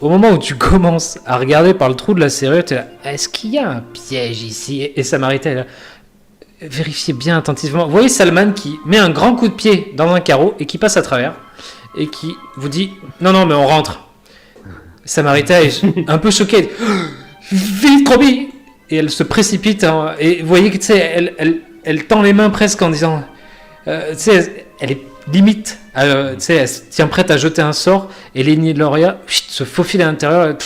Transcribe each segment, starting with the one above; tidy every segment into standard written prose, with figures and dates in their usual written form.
Au moment où tu commences à regarder par le trou de la serrure, tu es là, est-ce qu'il y a un piège ici? Et Samarita est là, vérifiez bien attentivement. Vous voyez Salman qui met un grand coup de pied dans un carreau et qui passe à travers et qui vous dit, non, mais on rentre. Samarita est un peu choquée. Vite, Robbie! Et elle se précipite. Et vous voyez que, tu sais, elle tend les mains presque en disant, tu sais, elle est limite, tu sais, elle se tient prête à jeter un sort. Et Lenny Loria se faufile à l'intérieur.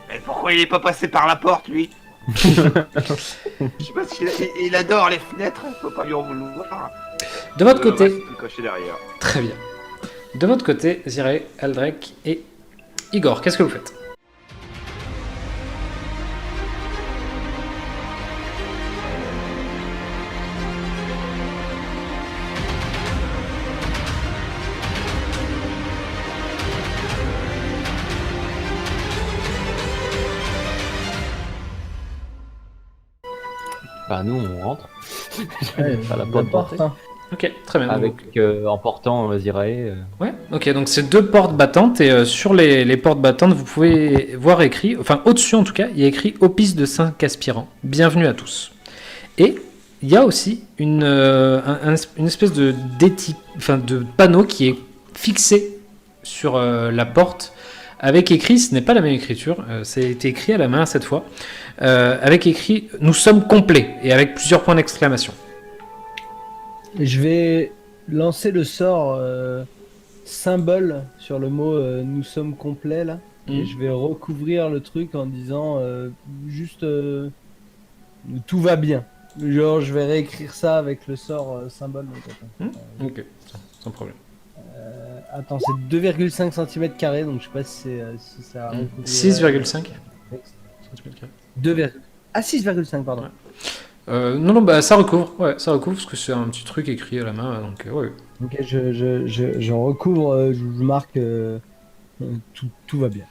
Mais pourquoi il est pas passé par la porte, lui? Je sais pas s'il adore les fenêtres, faut pas lui en vouloir. De votre côté, Tout caché derrière. très bien. De votre côté, Ziré, Aldrek et Igor, qu'est-ce que vous faites? Bah nous on rentre. Ouais, à la porte d'entrée. hein. Ok, très bien. Avec en portant Zirae. Ouais, ok, donc c'est deux portes battantes et sur les portes battantes, vous pouvez voir écrit, enfin au-dessus en tout cas, il y a écrit Hospice de 5 aspirants. Bienvenue à tous. Et il y a aussi une espèce de panneau qui est fixé sur la porte avec écrit, ce n'est pas la même écriture, ça a été écrit à la main cette fois, avec écrit Nous sommes complets et avec plusieurs points d'exclamation. Je vais lancer le sort symbole sur le mot nous sommes complets là. Et je vais recouvrir le truc en disant juste tout va bien. Genre je vais réécrire ça avec le sort symbole. Donc, attends. Ok, sans problème. Attends, c'est 2,5 cm², donc je sais pas si ça a recouvert. 6,5 2, ah 6,5 pardon. Ouais. Non, bah ça recouvre, parce que c'est un petit truc écrit à la main, donc ouais. Ok, je recouvre, je marque tout va bien.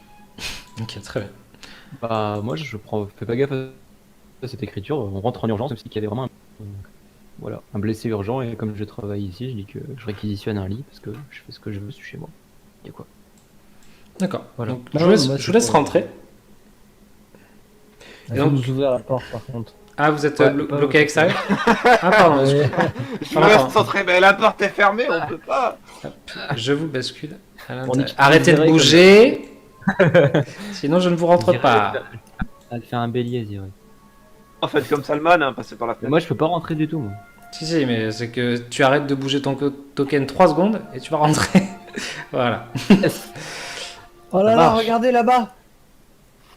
Ok, très bien. Bah moi je fais pas gaffe à cette écriture, on rentre en urgence, même s'il y avait vraiment un blessé urgent, et comme je travaille ici, je dis que je réquisitionne un lit parce que je fais ce que je veux chez moi. Et quoi. D'accord, voilà. donc je vous laisse rentrer. Il faut nous ouvrir la porte par contre. Ah, vous êtes bloqué à l'extérieur? Ah, pardon. Je me laisse rentrer, mais la porte est fermée, on peut pas. Je vous bascule à l'intérieur. Arrêtez de bouger, sinon je ne vous rentre pas. Elle fait un bélier, Zirae. En fait, comme Salman, hein, passer par la Mais fenêtre. moi je peux pas rentrer du tout, moi. Si, mais c'est que tu arrêtes de bouger ton token 3 secondes et tu vas rentrer. Voilà. Oh là là, regardez là-bas.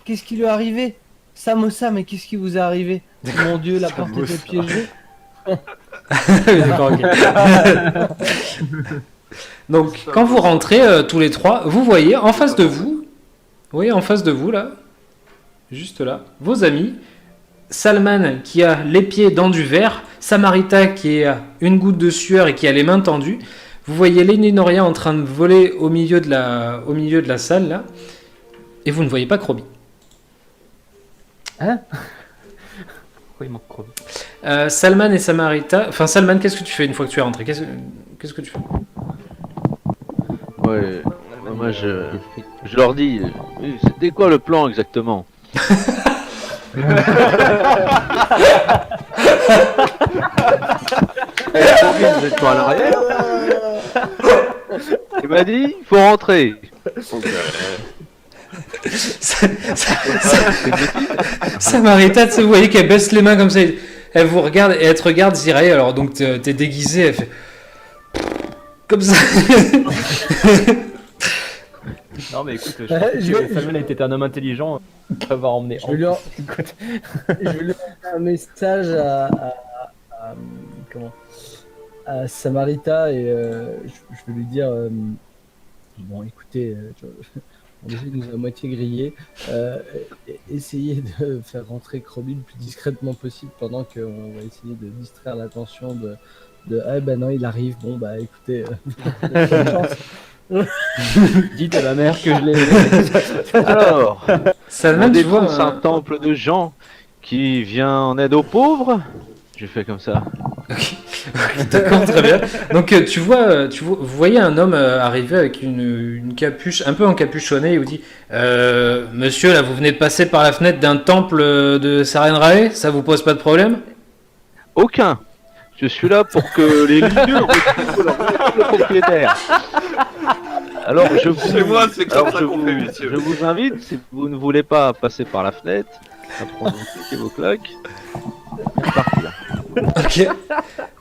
Qu'est-ce qui lui est arrivé? Samosa, mais qu'est-ce qui vous est arrivé? Mon dieu, la porte était piégée. D'accord, ok. Donc, quand vous rentrez tous les trois, vous voyez en face de vous, là, juste là, vos amis, Salman qui a les pieds dans du verre, Samarita qui a une goutte de sueur et qui a les mains tendues. Vous voyez Lenny Noria en train de voler au milieu de la salle, là, et vous ne voyez pas Krobi. Hein? Pourquoi il manque Krobi? Salman et Samarita. Enfin, Salman, qu'est-ce que tu fais une fois que tu es rentré? Qu'est-ce que tu fais? Ouais, moi je leur dis, c'était quoi le plan exactement? Vous êtes pas à l'arrière? Il m'a dit, il faut rentrer. Donc, Samarita, tu sais, vous voyez qu'elle baisse les mains comme ça, elle vous regarde et elle te regarde, Zirae, alors donc t'es déguisé, elle fait comme ça. Non mais écoute, je pense que Salman était un homme intelligent, il va avoir emmené. Je vais lui envoyer un message à Samarita et je vais lui dire bon écoutez, on essaie de nous à moitié griller, essayez de faire rentrer Krobi le plus discrètement possible pendant qu'on va essayer de distraire l'attention de ah ben non il arrive, bon bah écoutez bonne chance. Dites à la mère que je l'ai. alors, Salman, on tu vois, défonce un temple de gens qui vient en aide aux pauvres. J'ai fait comme ça. D'accord, très bien. Donc vous voyez un homme arriver avec une capuche, un peu encapuchonnée, et vous dit Monsieur, là, vous venez de passer par la fenêtre d'un temple de Sarenrae, ça vous pose pas de problème? Aucun. Je suis là pour que les lieux retrouvent leur propriétaire. Alors je vous, Chez moi, c'est comme alors, ça qu'on fait, messieurs. je vous invite, si vous ne voulez pas passer par la fenêtre, à prendre vos clics et vos claques, et repartir. Ok,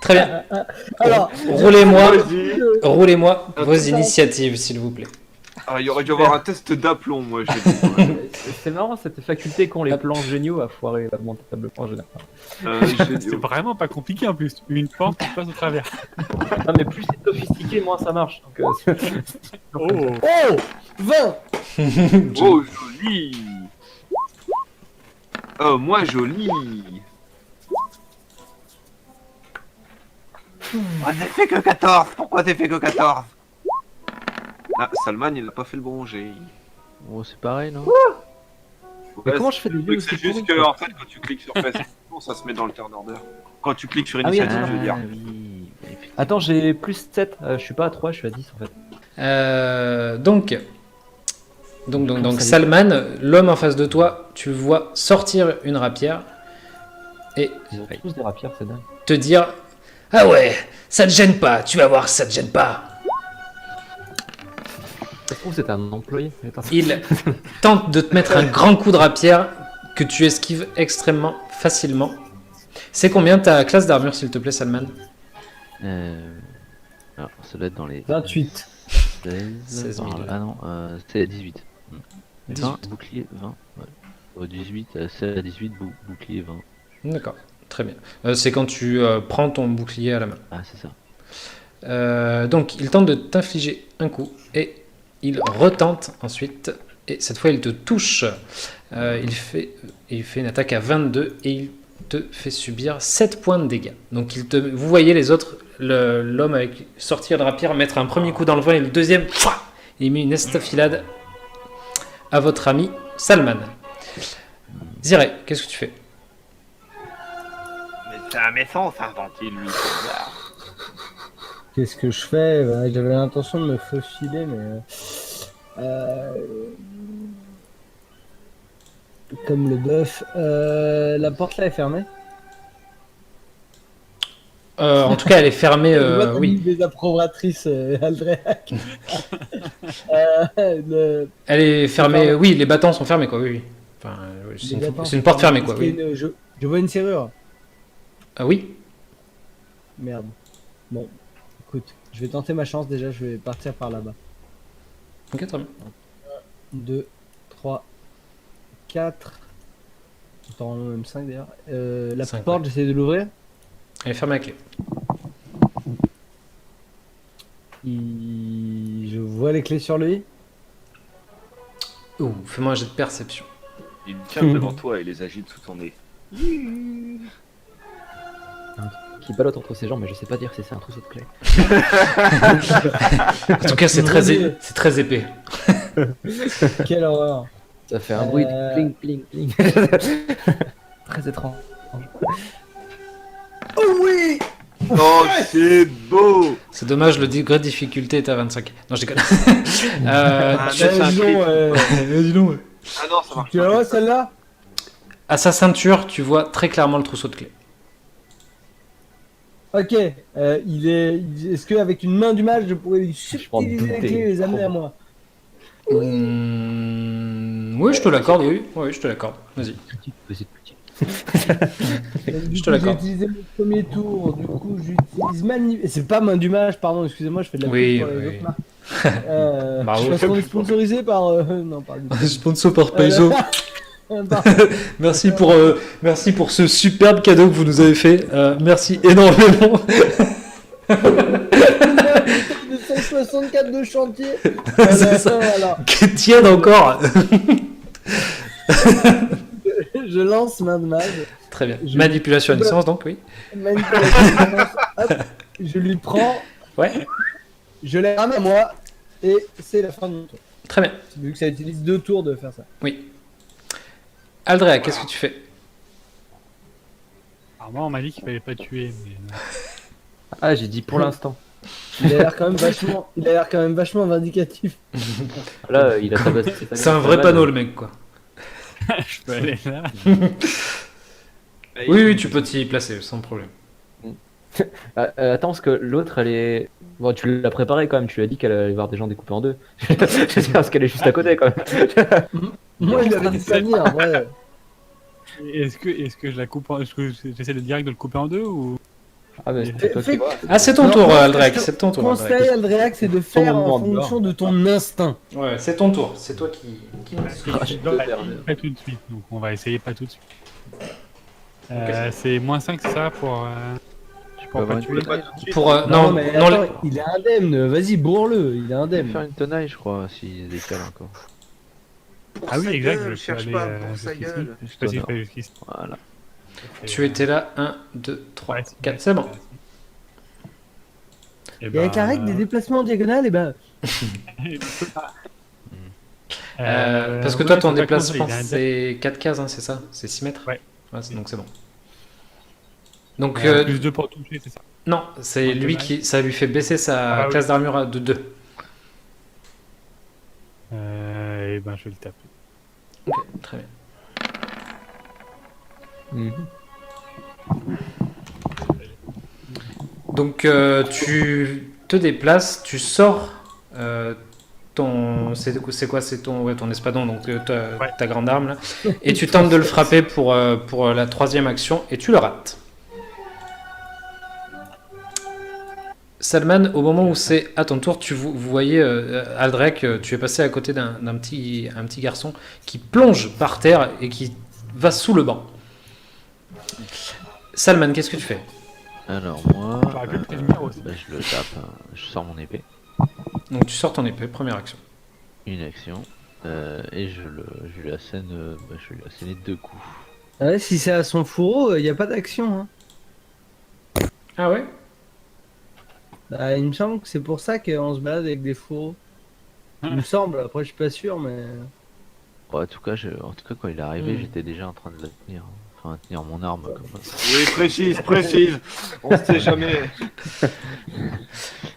très bien. Alors, Roulez-moi Ah, vos c'est ça. initiatives, s'il vous plaît. Ah, il aurait dû avoir un test d'aplomb, moi, je dis. C'est marrant cette faculté qu'ont les plans géniaux à foirer lamentablement en général. C'est vraiment pas compliqué en plus. Une porte qui passe au travers. Non mais plus c'est sophistiqué, moins ça marche. Donc, Oh. Oh 20. Oh, joli. Oh, moi, joli. Ah, t'as fait que 14. Pourquoi t'as fait que 14? Ah, Salman, il a pas fait le bon jet. Oh, c'est pareil, non? Mais Ouais, comment je fais des lieux c'est aussi juste pourris, que, quoi en fait, quand tu cliques sur Facebook, ça se met dans le turn order. Quand tu cliques sur Ah oui, initiative, attends. je veux dire. oui, effectivement. Attends, j'ai plus 7, je suis pas à 3, je suis à 10 en fait. Donc Salman, l'homme en face de toi, tu le vois sortir une rapière et Ils ont tous des rapières, c'est dingue. te dire ah ouais, ça te gêne pas, tu vas voir, ça te gêne pas. Ça se trouve c'est un employé. Attends, Il tente de te mettre un grand coup de rapière que tu esquives extrêmement facilement. C'est combien ta classe d'armure, s'il te plaît, Salman? Alors, ça doit être dans les 28. 16 000. Ah non, c'est 18. 18. 20, bouclier 20. Ouais. 18, c'est à 18, bouclier 20. D'accord, très bien. C'est quand tu prends ton bouclier à la main. Ah, c'est ça. Donc, il tente de t'infliger un coup et il retente ensuite. Et cette fois, il te touche. Il fait une attaque à 22 et il te fait subir 7 points de dégâts. Donc, vous voyez les autres, l'homme avec sortir de rapière, mettre un premier coup dans le vent et le deuxième, il met une estafilade à votre ami Salman. Ziré, qu'est-ce que tu fais? Mais c'est un méchant, ça, gentil, lui. Qu'est-ce que je fais? Bah, j'avais l'intention de me faufiler, mais... Comme le bœuf. La porte là est fermée? En tout cas, elle est fermée, Je vois ta oui. mine désapprobatrice, Aldréac. Elle est fermée, oui, les battants sont fermés, quoi, oui, oui. Enfin, c'est une porte fermée, quoi, oui. Je vois une serrure. Ah oui. Merde. Bon, écoute, je vais tenter ma chance déjà, je vais partir par là-bas. Ok, très bien. 2, 3, 4. Attends, même 5 d'ailleurs. La 5, porte, ouais. j'essaie de l'ouvrir. Elle est fermée à clé. Je vois les clés sur lui. Ouh, fais-moi un jet de perception. Il tient devant toi et les agite sous ton nez. Qui ballotte entre ses jambes, mais je sais pas dire si c'est un trousseau de clés. En tout cas, c'est très épais. Quelle horreur. Ça fait un bruit de pling pling pling. Très étrange. Oh oui. Oh, c'est beau. C'est dommage, le degré de difficulté est à 25. Non, je déconne. Ah, tu- mais c'est un Dis crit. donc, Dis donc, ouais. Ah non, ça marche tu la vois celle-là? À sa ceinture, tu vois très clairement le trousseau de clés. Ok, est-ce qu'avec une main du mage, je pourrais lui m'en subtiliser les doutais. clés et les amener à moi? Oui, je te l'accorde, oui. Oui, je te l'accorde. Vas-y. Petit, petit, petit. Du te coup, l'accorde. j'ai utilisé mon premier tour, du coup j'utilise c'est pas main du mage, pardon, excusez-moi, je fais de la Oui, pub pour les oui. autres marques. Bravo. Parce qu'on est sponsorisé par... non, pardon. Sponsor par Paizo. Merci pour ce superbe cadeau que vous nous avez fait. Merci énormément. De 164 de chantier. C'est ça. Voilà. Qui tienne encore. Je lance main de mage. Très bien. Je- Manipulation à distance, donc oui. Hop, je lui prends, Ouais. je les ramène à moi, et c'est la fin de mon tour. Très bien. Vu que ça utilise 2 tours de faire ça. Oui. Aldrea, qu'est-ce que tu fais? Alors moi, on m'a dit qu'il fallait pas tuer, mais Ah, j'ai dit pour l'instant. Il a l'air quand même vachement vindicatif. Là, il a tabassé. C'est un vrai panneau, le mec, quoi. Je peux aller là. Oui, tu peux t'y placer, sans problème. Attends, parce que l'autre, elle est. Bon, tu l'as préparé quand même, tu lui as dit qu'elle allait voir des gens découpés en deux. Je sais parce qu'elle est juste à côté quand même. Moi, je l'avais dit pas venir, en vrai. Est-ce que je la coupe est-ce que j'essaie de direct de le couper en deux ou. Ah, mais c'est toi qui vois. Ah, c'est ton Non, tour, moi, Aldrec, je te c'est ton tour. Conseil, Aldrec. Aldreac, c'est de faire moment en de gloire. fonction de ton instinct. Ouais, c'est ton tour, c'est toi qui me Ah, j'ai Non, deux perles. pas tout de suite, donc on va essayer pas tout de suite. C'est -5, c'est ça pour. Je peux Pour avoir pas une tuer. tenaille. Pour, Non, non, mais non, attends, il est indemne. Vas-y, bourre-le. Il est Je vais indemne. faire une tenaille, je crois, s'il décale encore. Pour Ah oui, sa exact, gueule, je peux cherche aller, pas, pour sa jusqu'ici. gueule. Je sais pas si je fais jusqu'ici. Voilà. tu étais là, 1, 2, 3, Ouais, 4, c'est bon. Et Et avec la règle des déplacements en diagonale, et ben. Parce que toi, ton ouais, c'est pas déplacement, con, ça, il a un c'est 4 cases, hein, c'est ça? C'est 6 mètres? Ouais. Donc c'est bon. Donc, plus 2 pour toucher, c'est ça. non, c'est Ouais, lui dommage. qui. Ça lui fait baisser sa Ah oui. classe d'armure de 2. Et ben je vais le taper. Ok, très bien. Mhm. Donc, tu te déplaces, tu sors ton. C'est quoi? C'est ton, ouais, ton espadon, donc ta grande arme là. Et tu tentes de le frapper pour la troisième action et tu le rates. Salman, au moment où c'est à ton tour, vous voyez Aldrec, tu es passé à côté un petit garçon qui plonge par terre et qui va sous le banc. Salman, qu'est-ce que tu fais? Alors moi, J'aurais pu le prévenir aussi. je le tape, je sors mon épée, Donc tu sors ton épée, première action. une action, et je lui assène, je lui assène 2 coups. Ouais, si c'est à son fourreau, il n'y a pas d'action. Hein. Ah ouais? Bah, il me semble que c'est pour ça qu'on se balade avec des fourreaux. Il me semble, après je suis pas sûr, mais. Bon, en tout cas, quand il est arrivé, Hmm. j'étais déjà en train de la tenir, enfin, à tenir mon arme comme ça. Oui, précise. On sait jamais.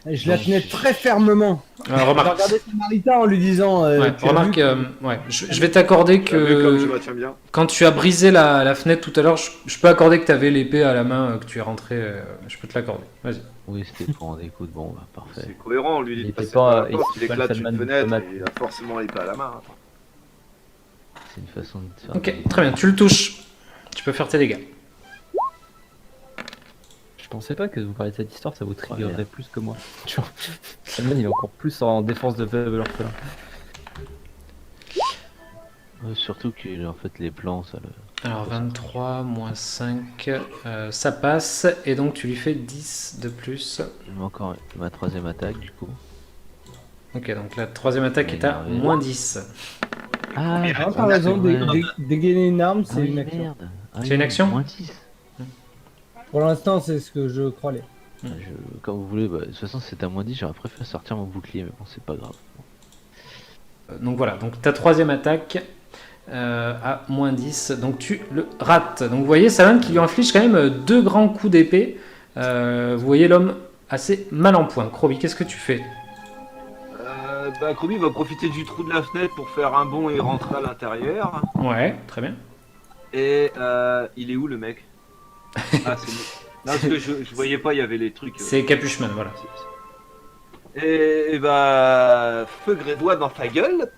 Je la tenais très fermement. J'ai Remarque, regardé Samarita en lui disant. ouais, tu as remarque, vu ouais, je vais t'accorder Tu as vu comme je que la tiens bien. quand tu as brisé la fenêtre tout à l'heure, je peux accorder que tu avais l'épée à la main, que tu es rentré. Je peux te l'accorder. Vas-y. Oui, c'était pour en découdre, bon, bah, parfait. C'est cohérent, on lui dit Il de était passer pas- par la il porte, était il pas éclate Salman une fenêtre, Tomate. et il a forcément l'épée à la main. C'est une façon de faire. Ok, très bien. Tu le touches. Tu peux faire tes dégâts. Je pensais pas que vous parliez de cette histoire, ça vous triggerait merde. plus que moi. Tu vois, Salman, il est encore plus en défense de veuve l'orphelin. Surtout que en fait les plans, ça le. Alors 23 moins 5, ça passe. Et donc tu lui fais 10 de plus. Il m'a encore ma 3ème attaque du coup. Ok, donc la troisième attaque est à Énervé. moins 10. Ah, Hein, par raison, dégainer une arme, c'est oui, une action. merde. Ah, C'est une action Moins 10. Pour l'instant, c'est ce que je croyais. Comme vous voulez, de toute façon c'est à moins 10, j'aurais préféré sortir mon bouclier, mais bon, c'est pas grave. Donc voilà, donc ta troisième attaque à moins 10, donc tu le rates. Donc vous voyez Salman qui lui inflige quand même 2 grands coups d'épée. Vous voyez l'homme assez mal en point. Krobi, qu'est-ce que tu fais? Krobi va profiter du trou de la fenêtre pour faire un bond et rentrer à l'intérieur. Ouais, très bien. Et il est où le mec? Ah, c'est lui. Non, parce que je voyais pas, il y avait les trucs. C'est Capuchman, voilà. Et bah, feu grédois dans ta gueule.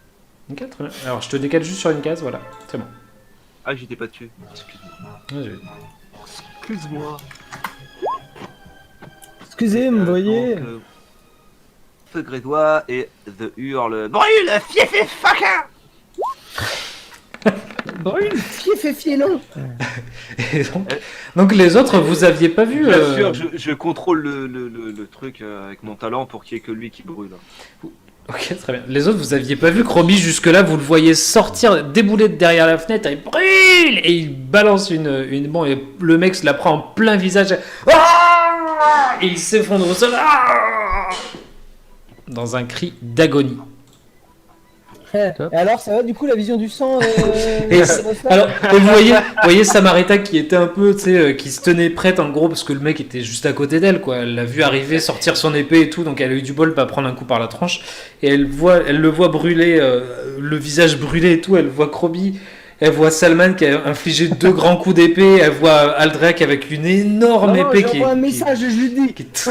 Ok, très bien. Alors je te décale juste sur une case, voilà, c'est bon. Ah, j'étais pas dessus. Excuse-moi. Vas-y. Excuse-moi. Excusez, vous voyez. Donc, feu grédois et The Hurle. Brûle, fief et fucker. Brûle, fief et fielon. Et donc les autres, vous aviez pas vu Bien sûr, je contrôle le truc avec mon talent pour qu'il y ait que lui qui brûle. Ok, très bien. Les autres, vous aviez pas vu Krobi jusque-là, vous le voyez sortir, débouler de derrière la fenêtre, et il brûle et il balance une bombe et le mec se la prend en plein visage. Ah et il s'effondre au sol. Ah dans un cri d'agonie. Et alors, ça va du coup la vision du sang Et ça va se faire alors, et vous voyez Samarita qui était un peu, tu sais, qui se tenait prête en gros parce que le mec était juste à côté d'elle, quoi. Elle l'a vu arriver, sortir son épée et tout, donc elle a eu du bol, pas prendre un coup par la tranche. Et elle le voit brûler, le visage brûlé et tout. Elle voit Krobi, elle voit Salman qui a infligé 2 grands coups d'épée. Elle voit Aldrak avec une énorme Non, épée j'envoie un message, je lui dis qui est-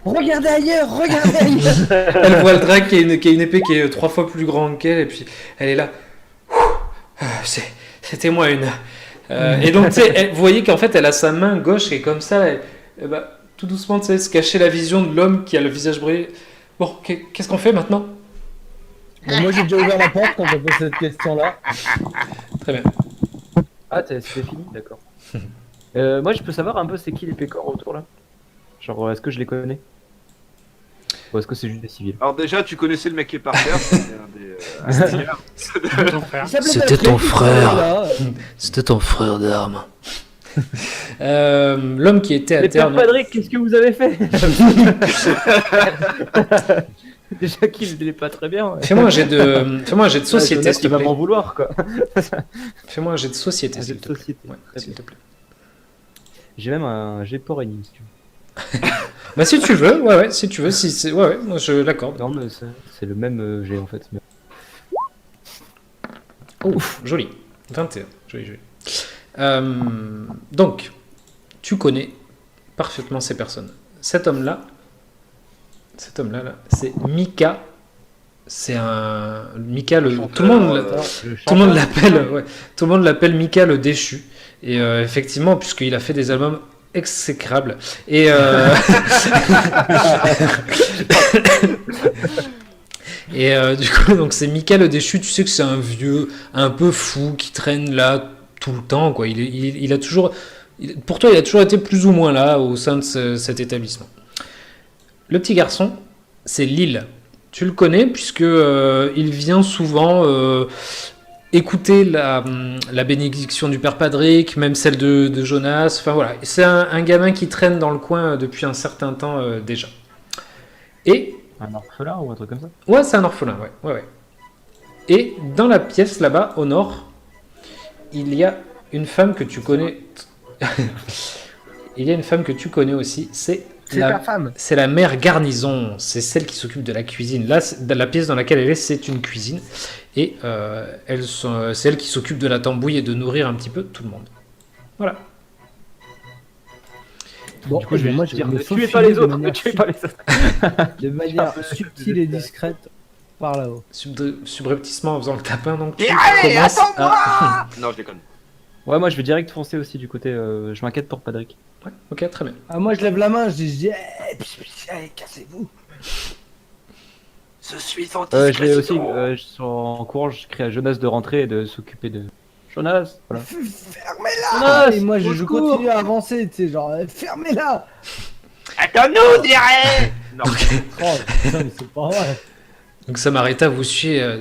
regardez ailleurs, regardez ailleurs. Elle voit Aldrak qui a une épée qui est 3 fois plus grande qu'elle, et puis elle est là. C'était moi une. Et donc, tu sais, vous voyez qu'en fait, elle a sa main gauche qui est comme ça, et bah, tout doucement, tu sais, se cacher la vision de l'homme qui a le visage brûlé. Bon, qu'est-ce qu'on fait maintenant? Bon, moi j'ai déjà ouvert la porte quand on pose cette question-là. Très bien. Ah, c'est fini, d'accord. Moi, je peux savoir un peu c'est qui les pécores autour là? Genre, est-ce que je les connais? Ou est-ce que c'est juste des civils? Alors déjà, tu connaissais le mec qui est par terre. C'était un des Astiers. Ton frère. Il s'appelait C'était Patrick, ton il frère. était là. C'était ton frère d'armes. L'homme qui était à Les terre. pères Padrick, qu'est-ce que vous avez fait? Déjà qu'il n'est pas très bien. Ouais. Fais-moi un jet de société, s'il te Il va plaît. m'en vouloir quoi. Fais-moi un jet de société, Un s'il jet de te plaît. société, Ouais, très s'il bien. te plaît. J'ai même un jet pour ennemi si tu veux. Bah, si tu veux, ouais, si tu veux, ouais, moi je l'accorde. Non, mais c'est le même jet en fait. Mais... Ouf, joli. 21. Joli. Donc, tu connais parfaitement ces personnes. Cet homme-là, là, c'est Mika. C'est un. Mika, tout le monde l'appelle. Ouais, tout le monde l'appelle Mika le déchu. Et effectivement, puisqu'il a fait des albums exécrables. Et. Et du coup, donc c'est Mika le déchu. Tu sais que c'est un vieux, un peu fou qui traîne là tout le temps, quoi. Il a toujours, pour toi, il a toujours été plus ou moins là au sein de cet établissement. Le petit garçon, c'est Lille. Tu le connais puisque il vient souvent écouter la bénédiction du père Padrick, même celle de Jonas. Enfin voilà, c'est un gamin qui traîne dans le coin depuis un certain temps déjà. Et Un orphelin ou un truc comme ça? ouais, c'est un orphelin, ouais. Et dans la pièce là-bas, au nord, il y a une femme que tu connais. Il y a une femme que tu connais aussi, c'est ta femme. c'est la mère Garnison, c'est celle qui s'occupe de la cuisine. Là, la pièce dans laquelle elle est, c'est une cuisine. Et c'est elle qui s'occupe de la tambouille et de nourrir un petit peu tout le monde. Voilà. Bon, Du coup, je vais moi juste dire me ne tuez faufiler pas les de autres, ne manière tuez pas les autres. de manière subtile et discrète par là-haut. Subrepticement en faisant le tapin, donc tu Et allez, commences à... Non, je déconne. Ouais, moi je vais direct foncer aussi du côté. Je m'inquiète pour Padrick. Ouais, ok, très bien. Ah, moi je lève la main, je dis hey, cassez-vous. Je suis Je vais aussi, en courant, je crie à Jonas de rentrer et de s'occuper de. Jonas, voilà. Fermez-la. Et moi je continue à avancer, tu sais, genre fermez-la. Attends-nous, dirais. Non. Oh putain, mais c'est pas vrai. Donc Samarita vous suit. Je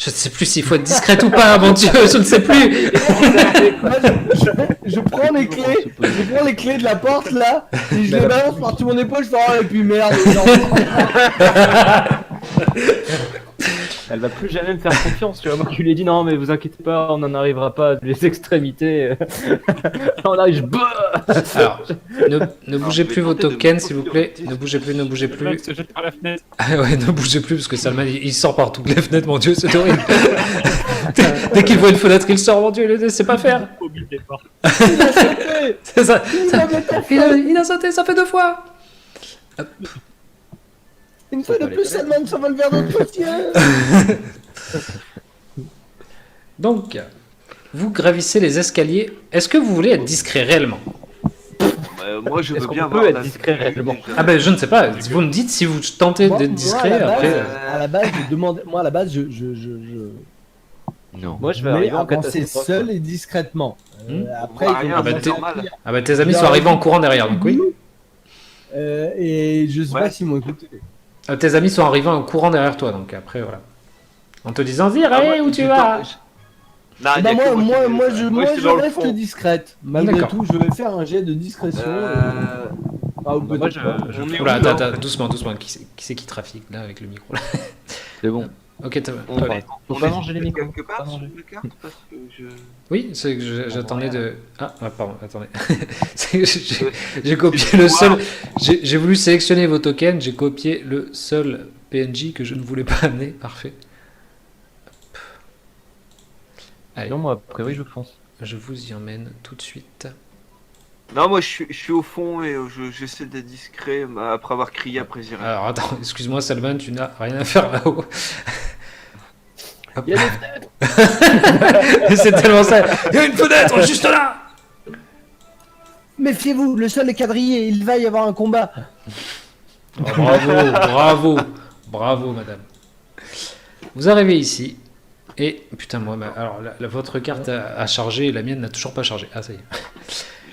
ne sais plus s'il faut être discrète ou pas, mon Dieu, je ne sais plus. Moi, je prends les clés, je prends les clés de la porte là, et je les balance par-dessus mon épaule, je fais oh, et puis merde. Elle va plus jamais me faire confiance, tu vois. Moi, je lui ai dit non, mais vous inquiétez pas, on n'en arrivera pas à les extrémités. On arrive, Alors, ne bougez je vais plus vos tenter de tokens, me s'il vous procurer plaît. un Ne bougez plus, ne bougez Le plus. mec se jette par la fenêtre. Ah ouais, ne bougez plus parce que Salman il sort par toutes les fenêtres, mon Dieu, c'est horrible. Dès qu'il voit une fenêtre, il sort, mon Dieu, il ne sait pas faire. Au milieu des portes. Il a sauté. C'est ça. Il Il a sauté, ça fait 2 fois. Une fois de plus, Salman s'envole vers notre petit. Donc, vous gravissez les escaliers. Est-ce que vous voulez être discret réellement? Moi, je Est-ce veux qu'on bien peut voir être la- discret réellement? Ah ben, je ne sais pas. Vous me dites si vous tentez d'être discret. Après, À la base, je demande. Moi, à la base, je Non. Moi je vais mais arriver en avancer catastrophe. seul et discrètement. On Après, voit ils rien, ont bah, c'est t'es- normal. ah ben, tes amis sont arrivés en courant derrière, donc oui. Et je sais Ouais. pas s'ils m'ont écouté. Tes amis sont arrivés en courant derrière toi, donc après, voilà. En te disant, dis, Ah, allez, moi, où tu je vas? tente- Non, il y Bah a que moi, qui moi, me- moi, c'est je dans le reste fond. discrète. Malgré D'accord. tout, je vais faire un jet de discrétion. Ah, ou Moi, peut-être je- pas. je- On est Oula, où, là attends, doucement. Qui c'est qui trafique là avec le micro là? C'est bon. Ok, On toi. va- Faut on pas les manger les met micros. quelque Pas part sur manger. la carte parce que je... Oui, c'est que j'attendais rien. de. Pardon, attendez. C'est que j'ai copié le seul. J'ai voulu sélectionner vos tokens, j'ai copié le seul PNJ que je ne voulais pas amener. Parfait. Allez, Non, moi, a priori, je fonce. je vous y emmène tout de suite. Non, moi je suis au fond et j'essaie d'être discret après avoir crié après Zira. Alors attends, excuse-moi Salman, tu n'as rien à faire là-haut. Hop. Il y a des fenêtres. C'est tellement ça. Il y a une fenêtre juste là. Méfiez-vous, le sol est quadrillé, il va y avoir un combat. Oh, bravo, madame. Vous arrivez ici. Et putain, moi, alors votre carte a chargé et la mienne n'a toujours pas chargé. Ah, ça y est.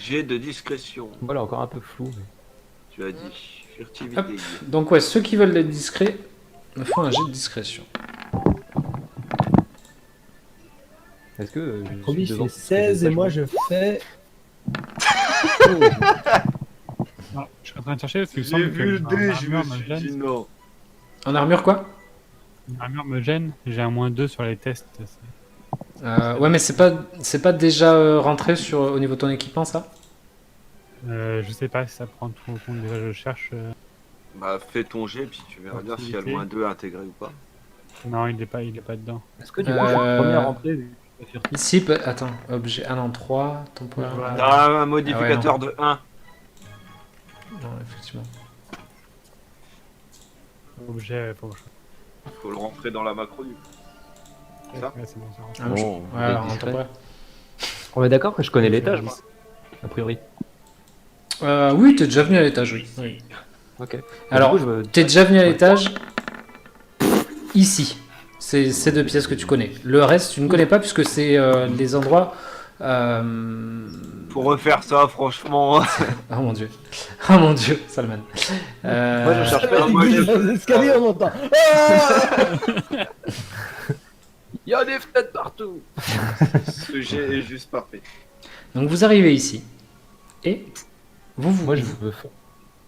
J'ai de discrétion, Voilà, encore un peu flou. Mais... tu as dit. Furtivité. Hop. Donc, ouais, ceux qui veulent être discrets me font un jet de discrétion. Est-ce que je Roby suis devant fait 16 et moi je fais. Non, je suis en train de chercher parce qu'il me J'ai semble vu le que dé, ma je me armure me suis dit gêne. non. En armure, quoi? Ma armure me gêne, j'ai un -2 sur les tests. Ouais, mais c'est pas déjà rentré au niveau de ton équipement, ça? Je sais pas si ça prend tout en compte, déjà je cherche. Bah fais ton jet puis tu verras bien s'il y a le -2 intégré ou pas. Non, il est pas dedans. Est-ce que du coup, je suis le premier à rentrer vu que je suis pas furtif? Ici, attends, objet 1 en 3, temporaire. Ouais. T'as un modificateur de 1. Non, effectivement. Objet, faut que Faut le rentrer dans la macro du coup. Ça Ouais, c'est bon, ça rentre. Ah, Bon, ouais, on est alors, en discret. temporaire. On est d'accord que je connais l'étage, moi. A priori. Oui, t'es déjà venu à l'étage, oui. Oui. Ok. Alors, Du coup, je veux- t'es déjà venu à l'étage ici. C'est ces deux pièces que tu connais. Le reste, tu ne connais pas puisque c'est les endroits. Pour refaire ça, franchement. Oh mon dieu. Oh mon dieu, Salman. Moi, je cherche pas. Ah, moi, Il je- glisse dans les escaliers, on entend. Il y a des fenêtres partout. Ce jet est juste parfait. Donc vous arrivez ici. Et Moi, je veux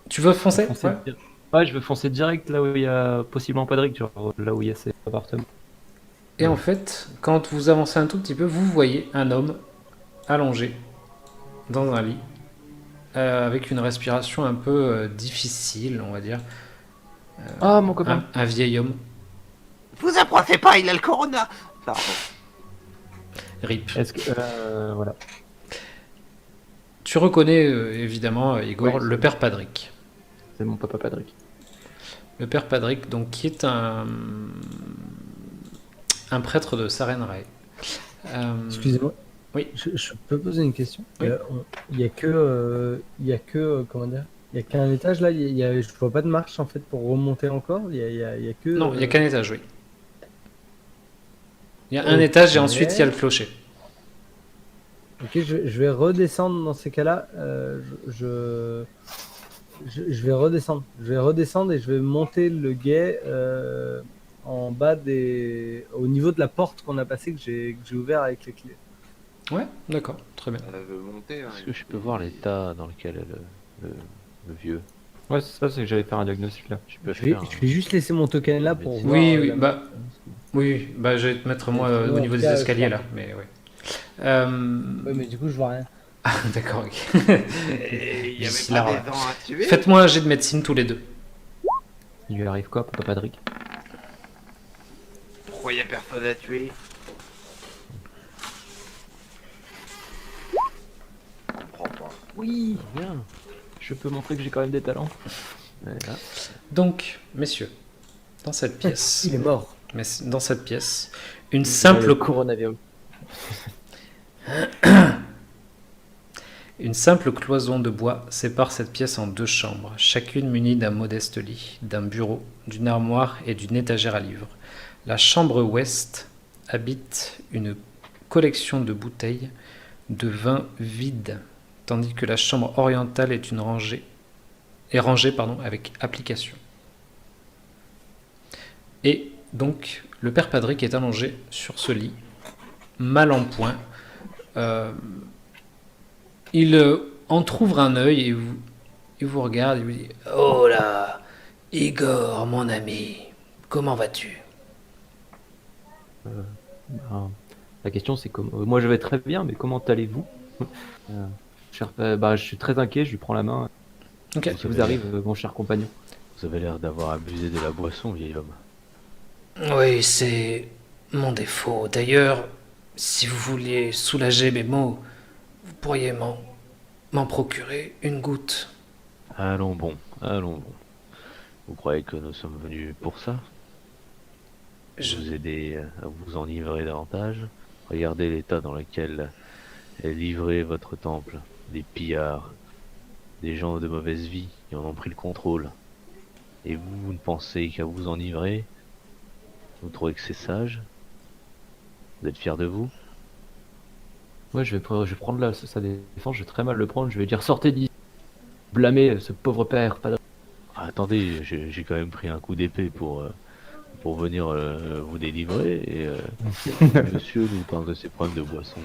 tu veux foncer? foncer. Ouais. Ouais, je veux foncer direct là où il y a possiblement pas de rig, genre là où il y a ces appartements. Et en fait, quand vous avancez un tout petit peu, vous voyez un homme allongé dans un lit, avec une respiration un peu difficile, on va dire. Ah, mon copain. Un vieil homme. Vous approchez pas, il a le corona. Pardon. RIP. Est-ce que. Voilà. Tu reconnais évidemment, Igor, Oui. le père Padric. C'est mon papa Patrick. Le père Padric, donc, qui est un prêtre de Sarenrae. Excusez-moi. Oui. Je peux poser une question? Oui. Il y a que, comment dire? Il y a qu'un étage là. Je vois pas de marche en fait pour remonter encore. Il y a que. Non, il n'y a qu'un étage, oui. Il y a un étage et ensuite il y a le clocher. Ok, je vais redescendre dans ces cas-là. Je vais redescendre. Je vais redescendre et je vais monter le guet en bas au niveau de la porte qu'on a passée que j'ai ouvert avec les clés. Ouais, d'accord, très bien. Elle veut monter. Hein, Est-ce que je peux voir l'état dans lequel est le vieux? Ouais, c'est ça, c'est que j'allais faire un diagnostic là. Je peux Je vais faire. juste laisser mon token là pour voir. Oui, oui, la- bah, oui, bah, je vais te mettre moi Ouais, au niveau en tout des cas, escaliers je là, mais ouais. Ouais, mais du coup, je vois rien. Ah, d'accord, ok. Et il y D'ici avait là, pas des dents à tuer. Faites-moi un jet de médecine tous les deux. Il lui arrive quoi, papa Patrick? Pourquoi il y a personne à tuer? Je comprends pas. Oui, Bien. je peux montrer que j'ai quand même des talents. Voilà. Donc, messieurs, dans cette pièce, Il est mort. dans cette pièce, une simple coronavirus. Une simple cloison de bois sépare cette pièce en deux chambres, chacune munie d'un modeste lit, d'un bureau, d'une armoire et d'une étagère à livres. La chambre ouest habite une collection de bouteilles de vin vides, tandis que la chambre orientale est rangée avec application. Et donc, le père Padric est allongé sur ce lit, mal en point. Il entrouvre un œil et vous regarde et vous dit « Oh là, Igor, mon ami, comment vas-tu » La question c'est comment. Moi je vais très bien, mais comment allez-vous? Je suis très inquiet, je lui prends la main. Ok. Qu'est-ce qui vous arrive, mon cher compagnon? Vous avez l'air d'avoir abusé de la boisson, vieil homme. Oui, c'est mon défaut. D'ailleurs, si vous vouliez soulager mes maux, vous pourriez m'en procurer une goutte. Allons bon, allons bon. Vous croyez que nous sommes venus pour ça? Je- Vous aider à vous enivrer davantage? Regardez l'état dans lequel est livré votre temple. Des pillards, des gens de mauvaise vie qui en ont pris le contrôle. Et vous ne pensez qu'à vous enivrer? Vous trouvez que c'est sage? Vous êtes fiers de vous? Ouais, je vais prendre sa défense, je vais très mal le prendre, je vais dire sortez d'ici. Blâmer ce pauvre père, pas de... Ah, attendez, j'ai quand même pris un coup d'épée pour venir vous délivrer et monsieur nous parle de ses problèmes de boisson.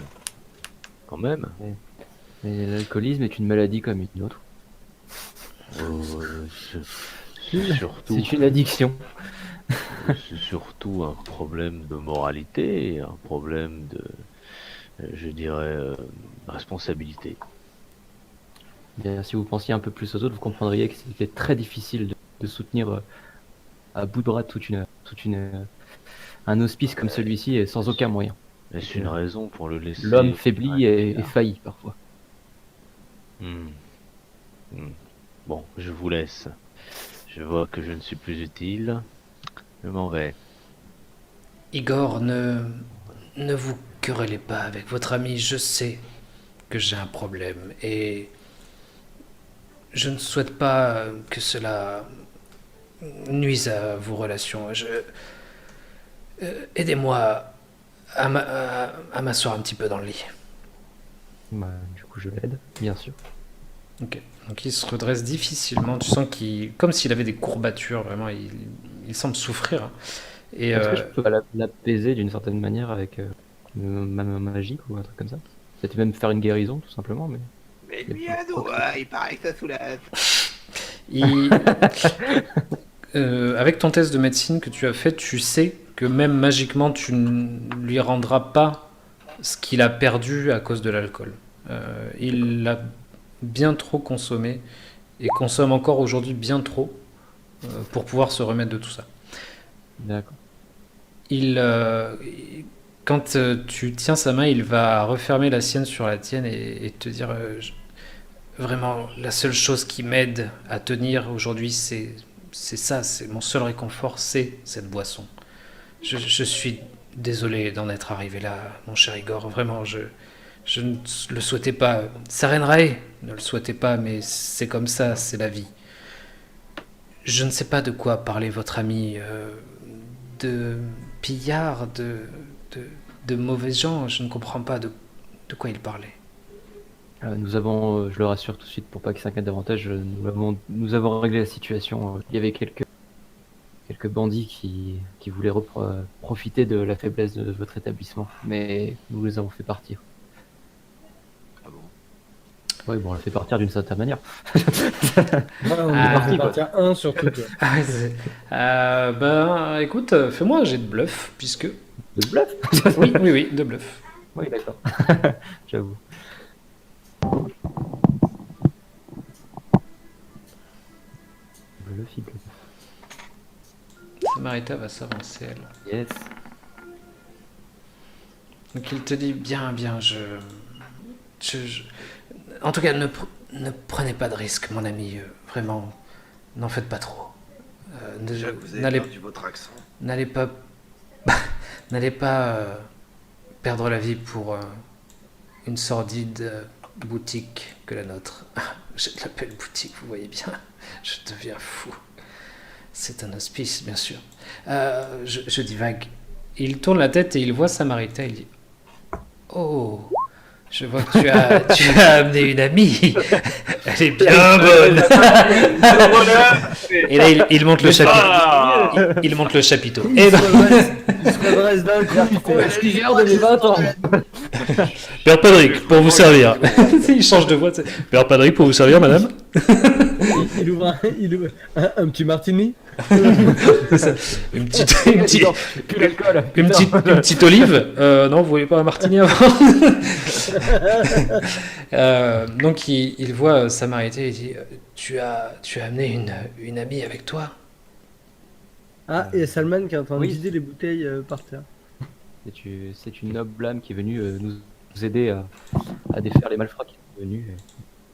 Quand même. Mais l'alcoolisme est une maladie comme une autre. C'est surtout, C'est une addiction. c'est surtout un problème de moralité et un problème de, je dirais, responsabilité. Bien, si vous pensiez un peu plus aux autres, vous comprendriez que c'était très difficile de soutenir à bout de bras un hospice comme celui-ci et sans aucun moyen. Est-ce une raison pour le laisser? L'homme faiblit et faillit parfois. Hmm. Bon, je vous laisse. Je vois que je ne suis plus utile. Je m'en vais. Igor, ne vous querellez pas avec votre ami. Je sais que j'ai un problème et je ne souhaite pas que cela nuise à vos relations. Aidez-moi à m'asseoir un petit peu dans le lit. Bah, du coup, je l'aide, bien sûr. Ok. Donc il se redresse difficilement. Tu sens qu'il, comme s'il avait des courbatures, vraiment, il semble souffrir. Hein. Et Est-ce que je peux l'apaiser d'une certaine manière avec ma main magique ou un truc comme ça? Peut-être même faire une guérison, tout simplement, mais... Mais lui un doigt, il paraît que ça soulage. il- avec ton test de médecine que tu as fait, tu sais que même magiquement, tu ne lui rendras pas ce qu'il a perdu à cause de l'alcool. Il l'a bien trop consommé et consomme encore aujourd'hui bien trop pour pouvoir se remettre de tout ça. D'accord. Quand tu tiens sa main, il va refermer la sienne sur la tienne et te dire vraiment, la seule chose qui m'aide à tenir aujourd'hui, c'est ça, c'est mon seul réconfort, c'est cette boisson. Je suis désolé d'en être arrivé là, mon cher Igor. Vraiment, je ne le souhaitais pas. Sarenrae ne le souhaitait pas, mais c'est comme ça, c'est la vie. Je ne sais pas de quoi parlait votre ami, de pillards, de mauvais gens. Je ne comprends pas de quoi il parlait. Nous avons, je le rassure tout de suite pour pas qu'il s'inquiète davantage, nous avons réglé la situation. Il y avait quelques bandits qui voulaient profiter de la faiblesse de votre établissement, mais nous les avons fait partir. Ah bon? Oui, bon, on l'a fait partir d'une certaine manière. On Ah, est parti quoi. partir un surtout. Quoi. Ah, ben, écoute, fais-moi un jet de bluff, puisque... De bluff. Oui, de bluff. Oui, d'accord. J'avoue. Bluff, il bluff. Samarita va s'avancer, elle. Yes. Donc il te dit, bien, en tout cas, ne prenez pas de risque, mon ami. Vraiment, n'en faites pas trop. Déjà que vous avez N'allez perdu votre accent. n'allez pas, n'allez pas perdre la vie pour une sordide boutique que la nôtre. Je l'appelle boutique, vous voyez bien. Je deviens fou. C'est un hospice, bien sûr. Je divague. Il tourne la tête et il voit Samarita. Il dit, oh, je vois que tu as amené une amie. Elle est bien bonne. Et là, il monte le chapiteau. Il monte le chapiteau. Et Il se redresse d'un coup, il fait ce qu'il garde mes 20 ans. Père Padric, pour vous servir. Il change de voix. Père Padric, pour vous servir, madame. Il ouvre un petit martini. C'est ça. Une petite, Plus l'alcool. une petite olive. Non, vous voulez pas un martini avant? Donc il voit Samarité et dit tu as amené une amie avec toi? Ah, et Salman qui est en train de Oui. vider les bouteilles par terre. C'est une noble âme qui est venue nous aider à défaire les malfrats qui sont venus.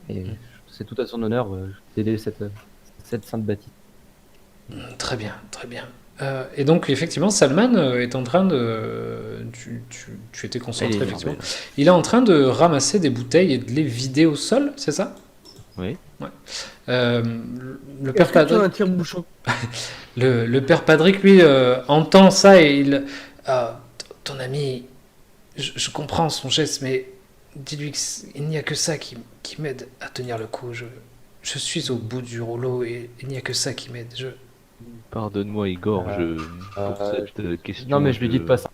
Et c'est tout à son honneur d'aider cette sainte bâtisse. Très bien, très bien. Et donc effectivement, Salman est en train de... Tu étais concentré, effectivement. Il est en train de ramasser des bouteilles et de les vider au sol, c'est ça? Oui. Ouais. Le père Est-ce que tu as Padric, un tire-bouchon? le père Padric, lui, entend ça et il... ton ami, je comprends son geste, mais dis-lui qu'il n'y a que ça qui m'aide à tenir le coup. Je suis au bout du rouleau et il n'y a que ça qui m'aide. Pardonne-moi, Igor, pour cette question. Non, mais je lui dis de pas ça.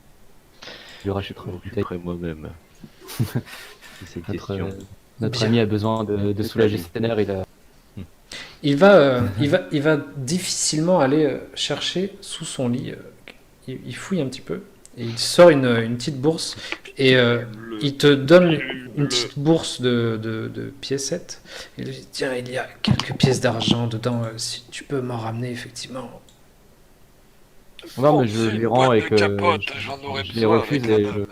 Je lui rachèterai Je une bouteille. m'occuperai moi-même de cette question. Notre Bien. ami a besoin de soulager ses nerfs. Il va difficilement aller chercher sous son lit. Il fouille un petit peu et il sort une petite bourse et il te donne une petite bourse de piécettes. Il dit tiens, il y a quelques pièces d'argent dedans. Si tu peux m'en ramener, effectivement. Non, mais je lui rends et que j'en aurais je les besoin refuse avec et la table.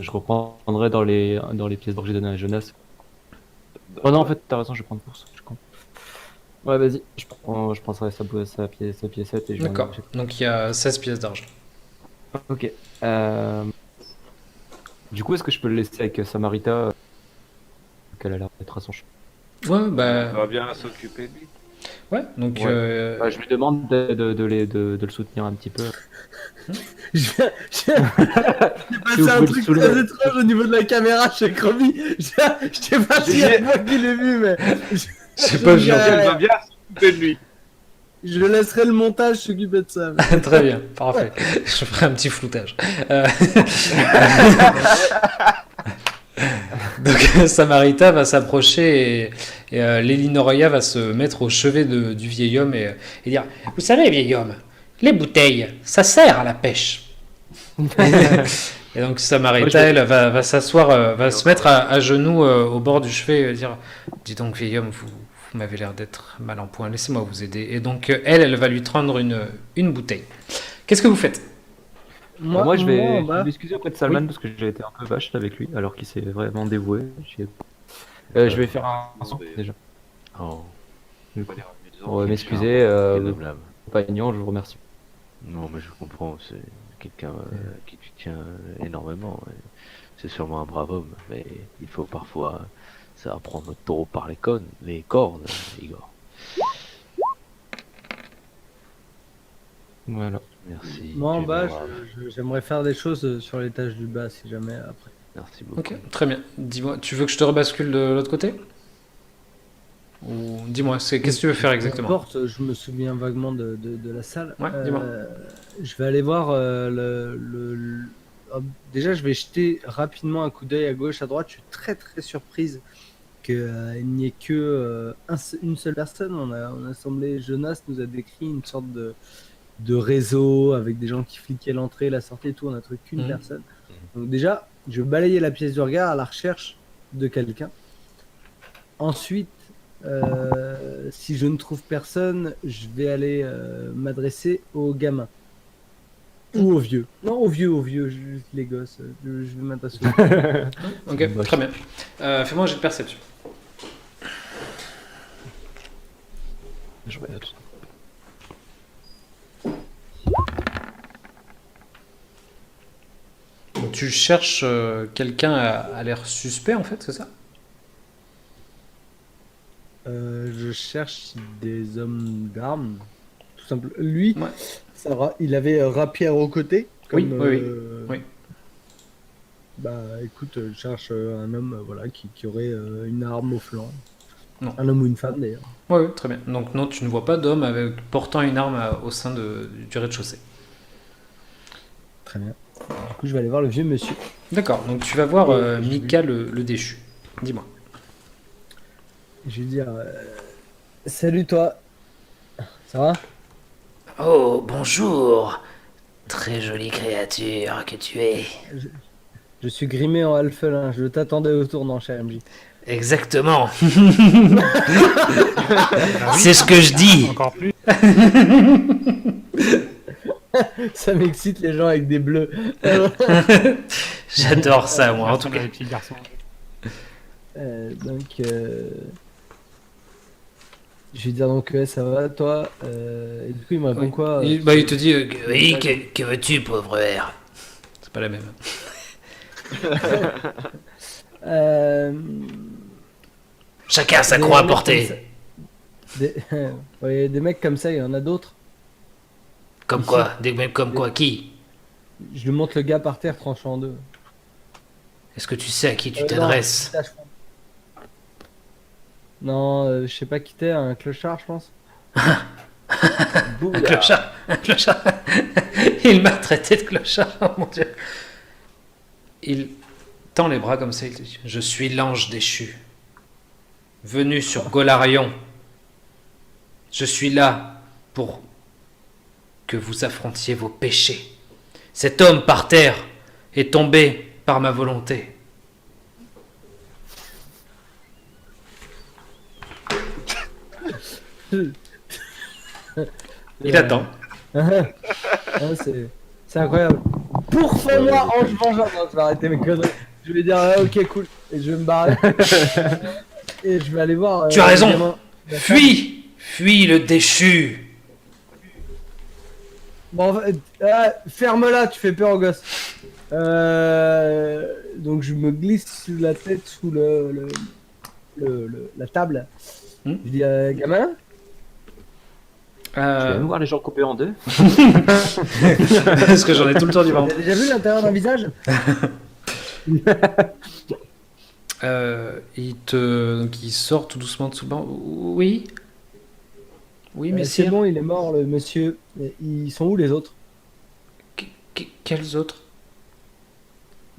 je reprendrai dans les pièces d'or que j'ai données à Jonas. Oh non, en fait, t'as raison, je vais prendre course. Je comprends. Ouais, vas-y, je prendrai sa piécette et je vais en D'accord. acheter. Donc il y a 16 pièces d'argent. Ok. Du coup, est-ce que je peux le laisser avec Samarita qu'elle a l'air d'être à son chemin? Ouais, On bah va bien s'occuper de lui. ouais. Donc Ouais. Bah, je lui demande de le soutenir un petit peu. J'ai passé Si vous un pouvez le truc soulever. très étrange au niveau de la caméra chez Croby. Je sais pas si J'ai- moi qui l'ai vu, mais c'est pas je- sûr. Elle va bien s'occuper de lui. je laisserai le montage s'occuper de ça. Très bien, parfait. Je ferai un petit floutage. Donc Samarita va s'approcher et Lélinoroya va se mettre au chevet du vieil homme et dire vous savez, vieil homme, les bouteilles, ça sert à la pêche. Et donc Samarita, elle, va s'asseoir, va se mettre à genoux au bord du chevet et dire dis donc, vieil homme, vous m'avez l'air d'être mal en point, laissez-moi vous aider. Et donc elle va lui tendre une bouteille. Qu'est-ce que vous faites? Moi, je en vais bas. m'excuser auprès de Salman parce que j'ai été un peu vache avec lui alors qu'il s'est vraiment dévoué. Je vais faire un son déjà. Oh, Du coup, Ouais, pour m'excuser, quel homme l'âme. compagnon, je vous remercie. Non, mais je comprends, c'est quelqu'un qui tu tiens énormément. Et c'est sûrement un brave homme, mais il faut parfois savoir prendre notre taureau par les cornes, Igor. Voilà. Merci. Moi en tu es bas, brave. j'aimerais faire des choses sur l'étage du bas si jamais après. Merci beaucoup. Ok, très bien. Dis-moi, tu veux que je te rebascule de l'autre côté? Ou dis-moi, qu'est-ce que tu veux faire exactement? Porte, je me souviens vaguement de la salle. Ouais, dis-moi. Je vais aller voir déjà, je vais jeter rapidement un coup d'œil à gauche, à droite. Je suis très très surprise qu'il n'y ait que une seule personne. On a semblé, Jonas nous a décrit une sorte de réseau avec des gens qui fliquaient l'entrée, la sortie et tout. On a trouvé qu'une personne. Donc déjà, je vais balayer la pièce du regard à la recherche de quelqu'un. Ensuite, si je ne trouve personne, je vais aller m'adresser aux gamins. Ou aux vieux. Non, aux vieux, les gosses. Je vais m'adresser aux vieux. Ok, très bien. Fais-moi un jet de perception. Je regarde. Tu cherches quelqu'un à l'air suspect, en fait, c'est ça? Je cherche des hommes d'armes. Tout simplement. Lui, Ouais. il avait rapière au côté. Oui, Comme, oui, oui. Bah écoute, je cherche un homme voilà, qui aurait une arme au flanc. Non. Un homme ou une femme d'ailleurs. Oui, très bien. Donc non, tu ne vois pas d'homme portant une arme au sein du rez-de-chaussée. Très bien. Du coup, je vais aller voir le vieux monsieur. D'accord, donc tu vas voir Et je Mika le déchu. Dis-moi. Je vais lui dire salut toi. Ça va? Oh, bonjour. Très jolie créature que tu es. Je suis grimé en alphelin, je t'attendais au tournant, cher MJ. Exactement. C'est ce que je dis. Encore plus. Ça m'excite les gens avec des bleus. J'adore ça, moi, en tout cas. Les petits garçons. Donc, je vais dire donc ouais, ça va toi. Et du coup il me répond quoi Il te dit oui, que veux-tu, pauvre R? C'est pas la même. Euh, Chacun sa des croix à mecs comme porter. ça- Des... ouais, des mecs comme ça, il y en a d'autres. Comme quoi? Des mecs comme quoi? Qui? Je lui montre le gars par terre tranchant en deux. Est-ce que tu sais à qui tu Non, t'adresses? là, je crois. Non, je sais pas qui t'es, un clochard, je pense. Un Bouya. clochard. Un clochard. Il m'a traité de clochard, oh mon dieu. Il tend les bras comme ça, il te dit, je suis l'ange déchu, venu sur Golarion. Je suis là pour que vous affrontiez vos péchés. Cet homme par terre est tombé par ma volonté. Il attend. Ah, c'est incroyable. Pourfais-moi, ange vengeant. Non, je vais arrêter mes conneries. Je vais dire ok cool et je vais me barrer. Et je vais aller voir. Tu as le raison. gamin. Fuis, fuis le déchu. Bon, ferme-la, tu fais peur au gosse. Donc je me glisse sous la tête, sous la table. Hmm. Je dis gamin. Tu vas me voir les gens coupés en deux. Parce que j'en ai tout le temps du ventre. T'as déjà vu l'intérieur d'un visage? Il sort tout doucement de sous le banc. Oui. Oui, mais C'est bon, il est mort le monsieur. Ils sont où les autres? Quels autres?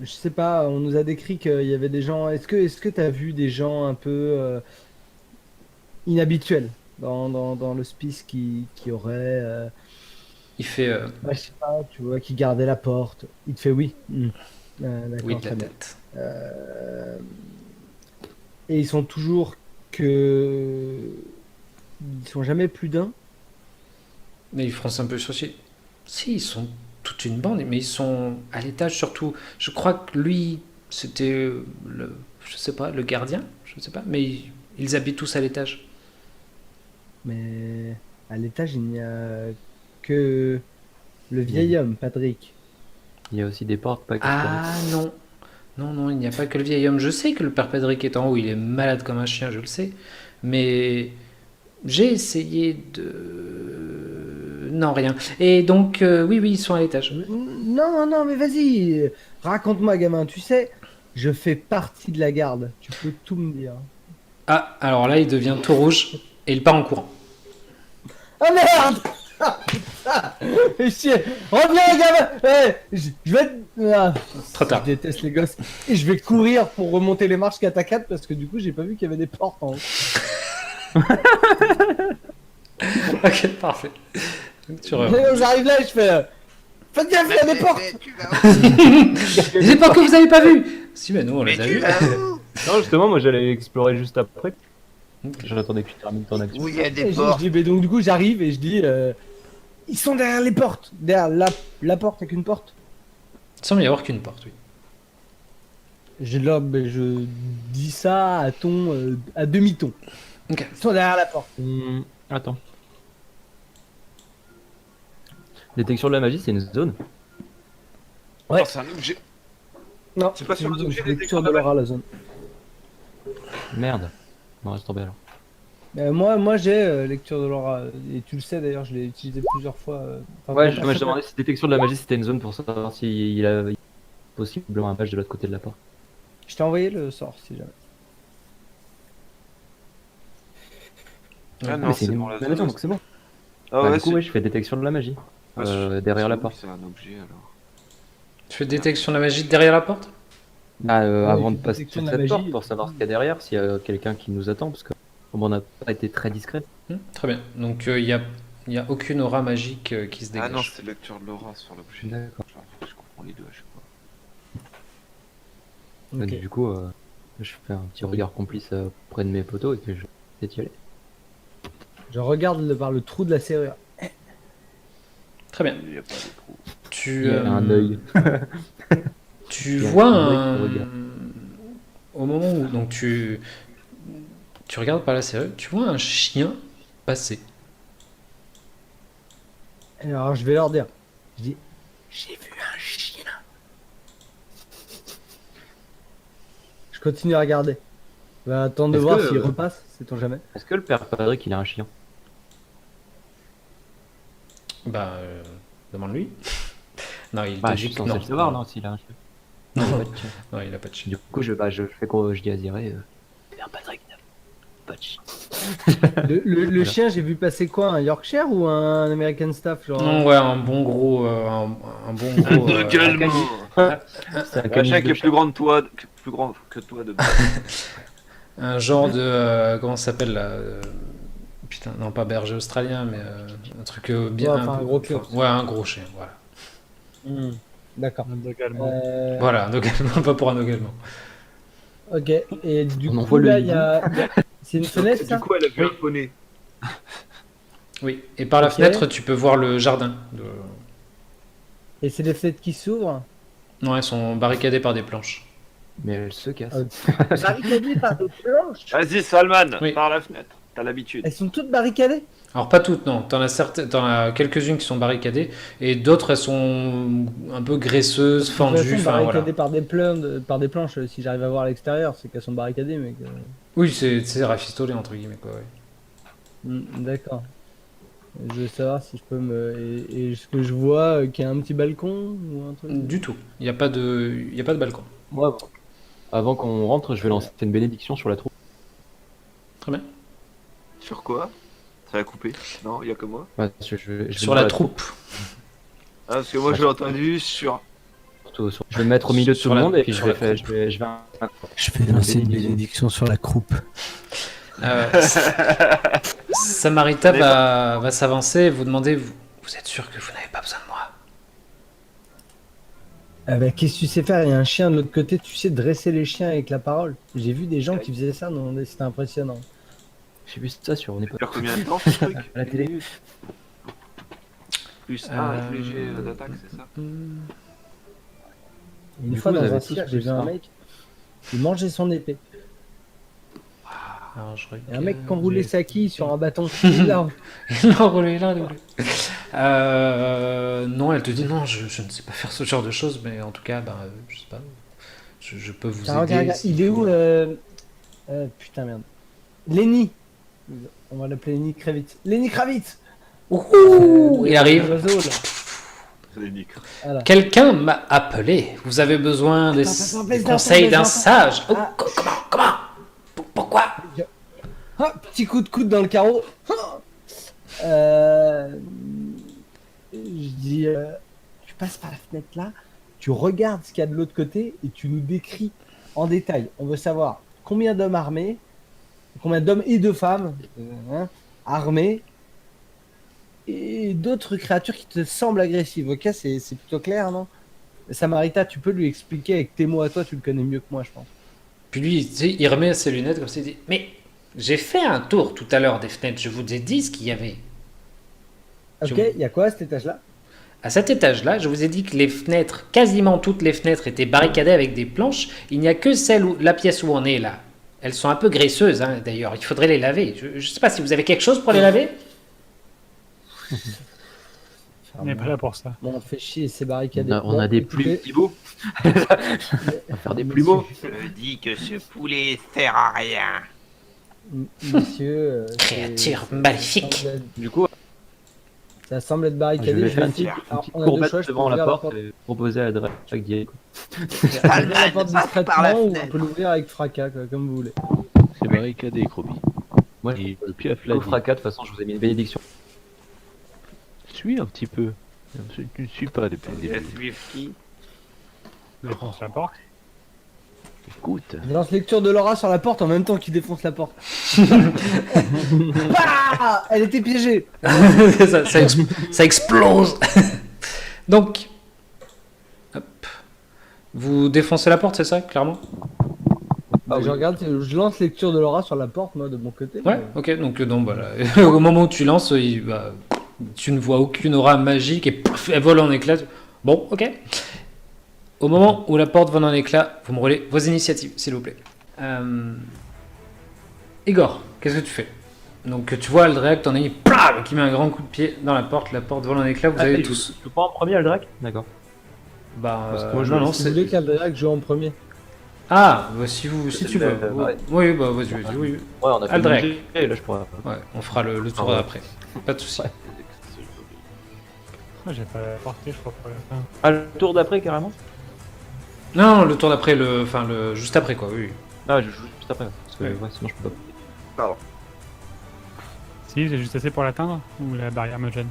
Je sais pas, on nous a décrit qu'il y avait des gens. Est-ce que t'as vu des gens un peu inhabituels dans l'hospice qui auraient. Il fait Je sais pas, tu vois, qui gardaient la porte. Il te fait oui. D'accord, oui de très la bien. tête. Et ils sont toujours que. Ils sont jamais plus d'un. Mais il fronce un peu le sourcil. Si, ils sont toute une bande, mais ils sont à l'étage surtout. Je crois que lui, c'était je sais pas, le gardien, je sais pas, mais ils habitent tous à l'étage. Mais à l'étage, il n'y a que le vieil homme, Patrick. Il y a aussi des portes pas Ah non. Non, non, il n'y a pas que le vieil homme. Je sais que le père Patrick est en haut, il est malade comme un chien, je le sais. Mais j'ai essayé de... Non, rien. Et donc, oui, ils sont à l'étage. Non, mais vas-y, raconte-moi, gamin. Tu sais, je fais partie de la garde. Tu peux tout me dire. Ah, alors là, il devient tout rouge et il part en courant. Oh merde! Chier. Reviens, gamin! Je vais. Trop tard. Je déteste les gosses. Et je vais courir pour remonter les marches 4 à 4 parce que du coup, j'ai pas vu qu'il y avait des portes en haut. Ok, parfait. Tu reviens. Et j'arrive là et je fais. Faites gaffe, il y a des portes! Mais tu vas où? Les portes que vous avez pas vues. Si, mais nous, on Mais les a tu vues. vas où? Non, justement, moi j'allais explorer juste après. J'attendais que tu termines ton action. Où il y a Et des je portes? dis, mais donc du coup, j'arrive et je dis. Ils sont derrière les portes! Derrière la porte avec une porte. Il semble y avoir qu'une porte, oui. Je dis ça à ton. À demi-ton. Ok. Ils sont derrière la porte. Attends. Détection de la magie, c'est une zone. Ouais. Non, c'est un objet. Non, C'est pas sur un objet lecture détection de de l'aura, la zone. Merde. Bon, reste tombé alors. Moi j'ai lecture de l'aura, et tu le sais d'ailleurs, je l'ai utilisé plusieurs fois. Ouais, je me demandais si détection de la magie c'était une zone pour savoir s'il a possiblement un page de l'autre côté de la porte. Je t'ai envoyé le sort si jamais. Ah Mais non, c'est c'est une bon, la maison, zone. donc c'est bon. Ah Bah, ouais, du coup, ouais, je fais détection de la magie. Derrière la porte. C'est un objet alors. Tu fais détection de la magie derrière la porte? Avant il de faut passer détection sur de la cette magie. porte pour savoir ce qu'il y a derrière, s'il y a quelqu'un qui nous attend, parce que comme on n'a pas été très discret. Très bien. Donc, il Il n'y a aucune aura magique qui se Ah non, dégage. c'est lecture de l'aura sur l'objet. D'accord. Je comprends les deux à chaque fois. Bah, Ok. du coup, je fais un petit regard complice près de mes poteaux et puis je vais peut-être y aller. Je regarde par le trou de la serrure. Très bien. Il n'y a pas de trou. Tu, Il y a un œil. tu Il y a vois un œil un... qui regarde. Au moment où donc tu regardes par la serrure, tu vois un chien passer. Alors je vais leur dire. Je dis, j'ai vu un chien. Je continue à regarder. Je vais attendre de Est-ce voir que, s'il repasse, sait-on jamais. Est-ce que le père Patrick, il a un chien? Bah, demande-lui. Non, il Bah, te je dit suis que censé non. le savoir, non, s'il a un chien. Non. Il a pas de chien. Non, il a pas de chien. Du coup, je dis à Ziré, père Patrick, n'a pas de chien. Le Voilà. chien, j'ai vu passer quoi? Un Yorkshire ou un American Staff genre Non, ouais, un bon gros... un bon gros... Également. C'est un Un caniche chien qui de est plus grand que toi, plus grand que toi de un genre de... comment ça s'appelle là putain, non, pas berger australien, mais un truc bien... Ouais, enfin, un gros close. Ouais, un gros chien, voilà. Hmm, d'accord. Un dog allemand. Voilà, un dog allemand, pas pour un dog allemand. Ok, et du On coup, envoie le là, hibou. c'est une fenêtre, ça? Du coup, elle a vu Oui. un poney. Oui, et par la Ok. fenêtre, tu peux voir le jardin. Et c'est des fenêtres qui s'ouvrent? Non, elles sont barricadées par des planches. Mais elle se casse. Barricadées par des planches? Vas-y, Salman, Oui. par la fenêtre. T'as l'habitude. Elles sont toutes barricadées? Alors pas toutes, non. T'en as quelques-unes qui sont barricadées, et d'autres, elles sont un peu graisseuses, De toute fendues, façon, enfin voilà. barricadées par des planches, si j'arrive à voir à l'extérieur, c'est qu'elles sont barricadées, mais que... Oui, c'est rafistolé, entre guillemets, quoi, ouais. D'accord. Je veux savoir si je peux et ce que je vois, qu'il y a un petit balcon ou un truc. Du tout. Il n'y a pas de balcon. Moi, avant qu'on rentre, je vais lancer une bénédiction sur la troupe. Très bien. Sur quoi? Ça va couper? Non, il y a que moi. Ouais, parce que je vais Sur dire la troupe. Ah, parce que moi, je l'ai entendu sur. Je vais me mettre au milieu de Sur tout le la- monde et puis sur je vais la faire. troupe. Je vais Je vais lancer une bénédiction sur la croupe. Samarita va s'avancer et vous demander, vous êtes sûr que vous n'avez pas besoin de moi? Qu'est-ce que tu sais faire? Il y a un chien de l'autre côté, tu sais dresser les chiens avec la parole. J'ai vu des gens qui faisaient ça, non, c'était impressionnant. J'ai vu ça sur on est Ça pas dure combien de temps ce truc? à la télé. Plus 1 et tous les jets d'attaque, c'est ça? Une Du fois coup, vous dans avez un tous cirque, j'ai plus vu un un. mec, il mangeait son épée. Alors, je Et un mec qui regarde. enroulait sa quille sur un bâton. Il l'a Il l'a enroulé, il l'a enroulé. Non, elle te dit non, je ne sais pas faire ce genre de choses, mais en tout cas, ben, je sais pas. Je peux vous Tiens, aider. regarde, s'il il est faut. où putain merde. Lenny. On va l'appeler Lenny Kravitz. Lenny Kravitz. Ouh, il arrive. L'oiseau, là. C'est des niques. Voilà. Quelqu'un m'a appelé. Vous avez besoin des baisse d'un conseils ton, d'un baisse d'un sage. Oh, Ah. comment Pourquoi? Ah, petit coup de coude dans le carreau. Je dis, tu passes par la fenêtre là, tu regardes ce qu'il y a de l'autre côté et tu nous décris en détail. On veut savoir combien d'hommes armés, combien d'hommes et de femmes armés et d'autres créatures qui te semblent agressives. Ok, c'est plutôt clair, non? Samarita, tu peux lui expliquer avec tes mots à toi, tu le connais mieux que moi, je pense. Puis lui, tu sais, il remet ses lunettes comme ça, il dit, mais j'ai fait un tour tout à l'heure des fenêtres, je vous ai dit ce qu'il y avait. Ok, Je- il y a quoi à cet étage-là? À cet étage-là, je vous ai dit que les fenêtres, quasiment toutes les fenêtres étaient barricadées avec des planches. Il n'y a que la pièce où on est là. Elles sont un peu graisseuses, hein, d'ailleurs. Il faudrait les laver. Je ne sais pas si vous avez quelque chose pour les laver. On n'est pas là pour ça. Bon, on fait chier, c'est barricadé. On a des écoutez, Thibaut, On va faire des plumeaux. je dis que ce poulet sert à rien. Monsieur. Créature maléfique. Du coup, Ça semble être je barricadé. vais je faire vais une essayer- petite Alors, on a deux courbette choix, je peux devant la ouvrir porte et proposer à chaque d'y aller. On peut ouvrir la porte Salman, passe par la discrètement ou on fenêtre. peut l'ouvrir avec fracas, quoi, comme vous voulez. C'est barricadé, Krobi. Moi, Et le piaf je l'a au dit. fracas, de toute façon, je vous ai mis une bénédiction. Suis un petit peu. Tu ne suis pas depuis le Laisse début. suivre qui? Défonce la porte. Écoute, Je lance lecture de l'aura sur la porte en même temps qu'il défonce la porte. Ah, elle était piégée. Ça explose. Donc, hop. Vous défoncez la porte, c'est ça, clairement? Je regarde, je lance lecture de l'aura sur la porte, moi, de mon côté. Ouais, ok, donc non, voilà. Au moment où tu lances, tu ne vois aucune aura magique et paf, elle vole en éclats. Bon, ok. Au moment où la porte vole en éclats, vous me roulez vos initiatives, s'il vous plaît. Igor, qu'est-ce que tu fais? Donc tu vois Aldrek, t'en as une qui met un grand coup de pied dans la porte vole en éclats, vous avez tous. Je prends en premier Aldrak. D'accord. Bah, Parce que moi, je non, non, Si vous voulez qu'Alderac joue en premier. Ah, bah, si tu veux. Ouais. Oui, bah vas-y, oui. Ouais, on a fait Aldrek. le jet, là je pourrais. Ouais, on fera le tour Ah ouais. après. Pas de soucis. Ouais. Ah, j'ai pas porté, je crois, pour la fin. Ah, le tour d'après carrément. Non, le tour d'après, juste après quoi, oui. Ah, je joue juste après. Parce que Ouais. ouais, sinon je peux pas. Pardon. Si, j'ai juste assez pour l'atteindre ou la barrière me gêne?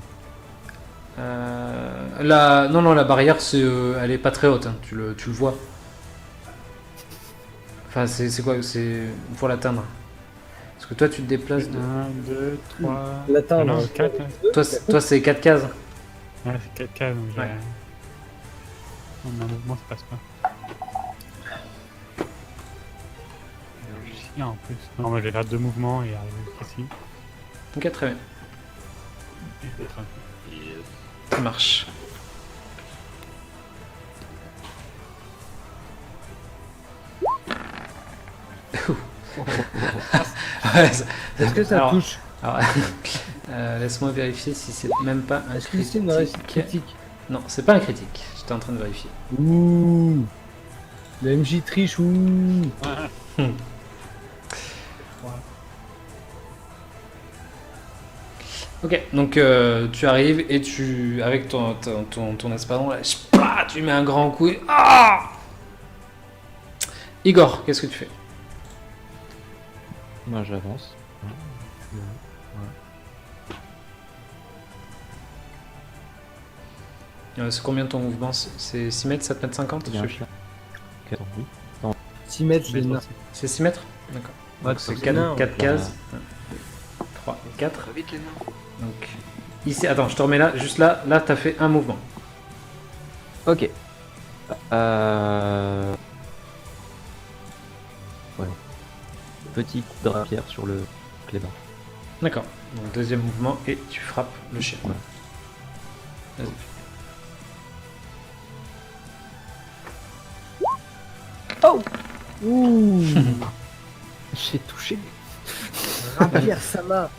Non, la barrière, elle est pas très haute, hein, tu le vois. Enfin, c'est quoi? C'est pour l'atteindre. Parce que toi, tu te déplaces de. 1, 2, 3. L'atteindre. Non, 4. Toi, c'est 4 cases. Ouais, c'est 4 cases, donc j'ai. Ouais. En un mouvement, ça passe pas. Ici, en plus. Non, moi je vais faire 2 mouvements et arriver jusqu'ici. Ok, très bien. Et je vais être un peu- Ça marche. Ouais, Est-ce que ça Alors, touche? alors, laisse-moi vérifier si c'est même pas un Est-ce que c'est une réussite critique. critique? Non, c'est pas un critique. J'étais en train de vérifier. Ouh. Le MJ triche, ouh. Ok, donc tu arrives et avec ton espadon, là, tu mets un grand coup et... Ah Igor, qu'est-ce que tu fais? Moi j'avance. C'est combien ton mouvement? C'est 6 mètres, 7 mètres 50? Il y a un chien. Ok, oui. 6 mètres, les nains. C'est 6 mètres? D'accord. Ouais, Donc c'est c'est 4, nain, 4 cases. 3 et 4. Très vite les nains. Donc ici, attends, je te remets là, juste là, t'as fait un mouvement. Ok. Ouais. Petit coup de rapière sur le clébard. D'accord. Donc deuxième mouvement et tu frappes le chien. Ouais. Vas-y. Ouh. J'ai touché. Rapière Sama.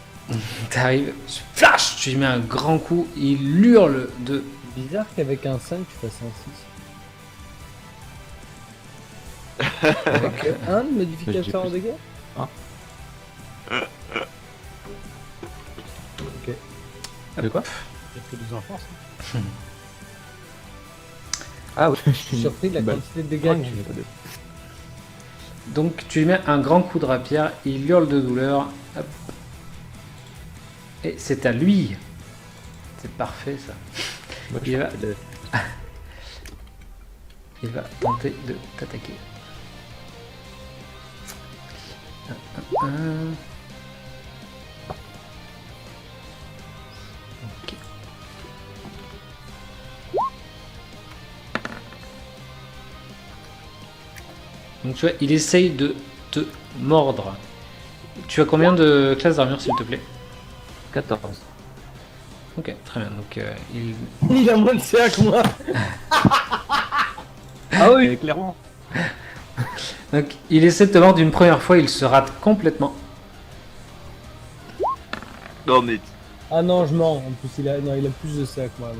T'arrives, flash, tu lui mets un grand coup, il hurle de... Bizarre qu'avec un 5, tu fasses un 6. Avec un de modificateur en dégâts? Un. Ok. De quoi? J'ai fait 12 en force. Ah oui. Je suis surpris de la Bah, quantité de dégâts. que j'ai j'ai pas de- Donc tu lui mets un grand coup de rapière, il hurle de douleur. Hop. Et c'est à lui. C'est parfait ça. Moi, Il je va- fais de- Il va tenter de t'attaquer. Ok. Donc tu vois, il essaye de te mordre. Tu as combien de classes d'armure s'il te plaît? 14. Ok, très bien. Donc il... Il a moins de CA que moi. Ah oui, clairement. Donc, il essaie de te mordre une première fois, il se rate complètement. Non mais Ah non, je mens. En plus, il a plus de CA que moi.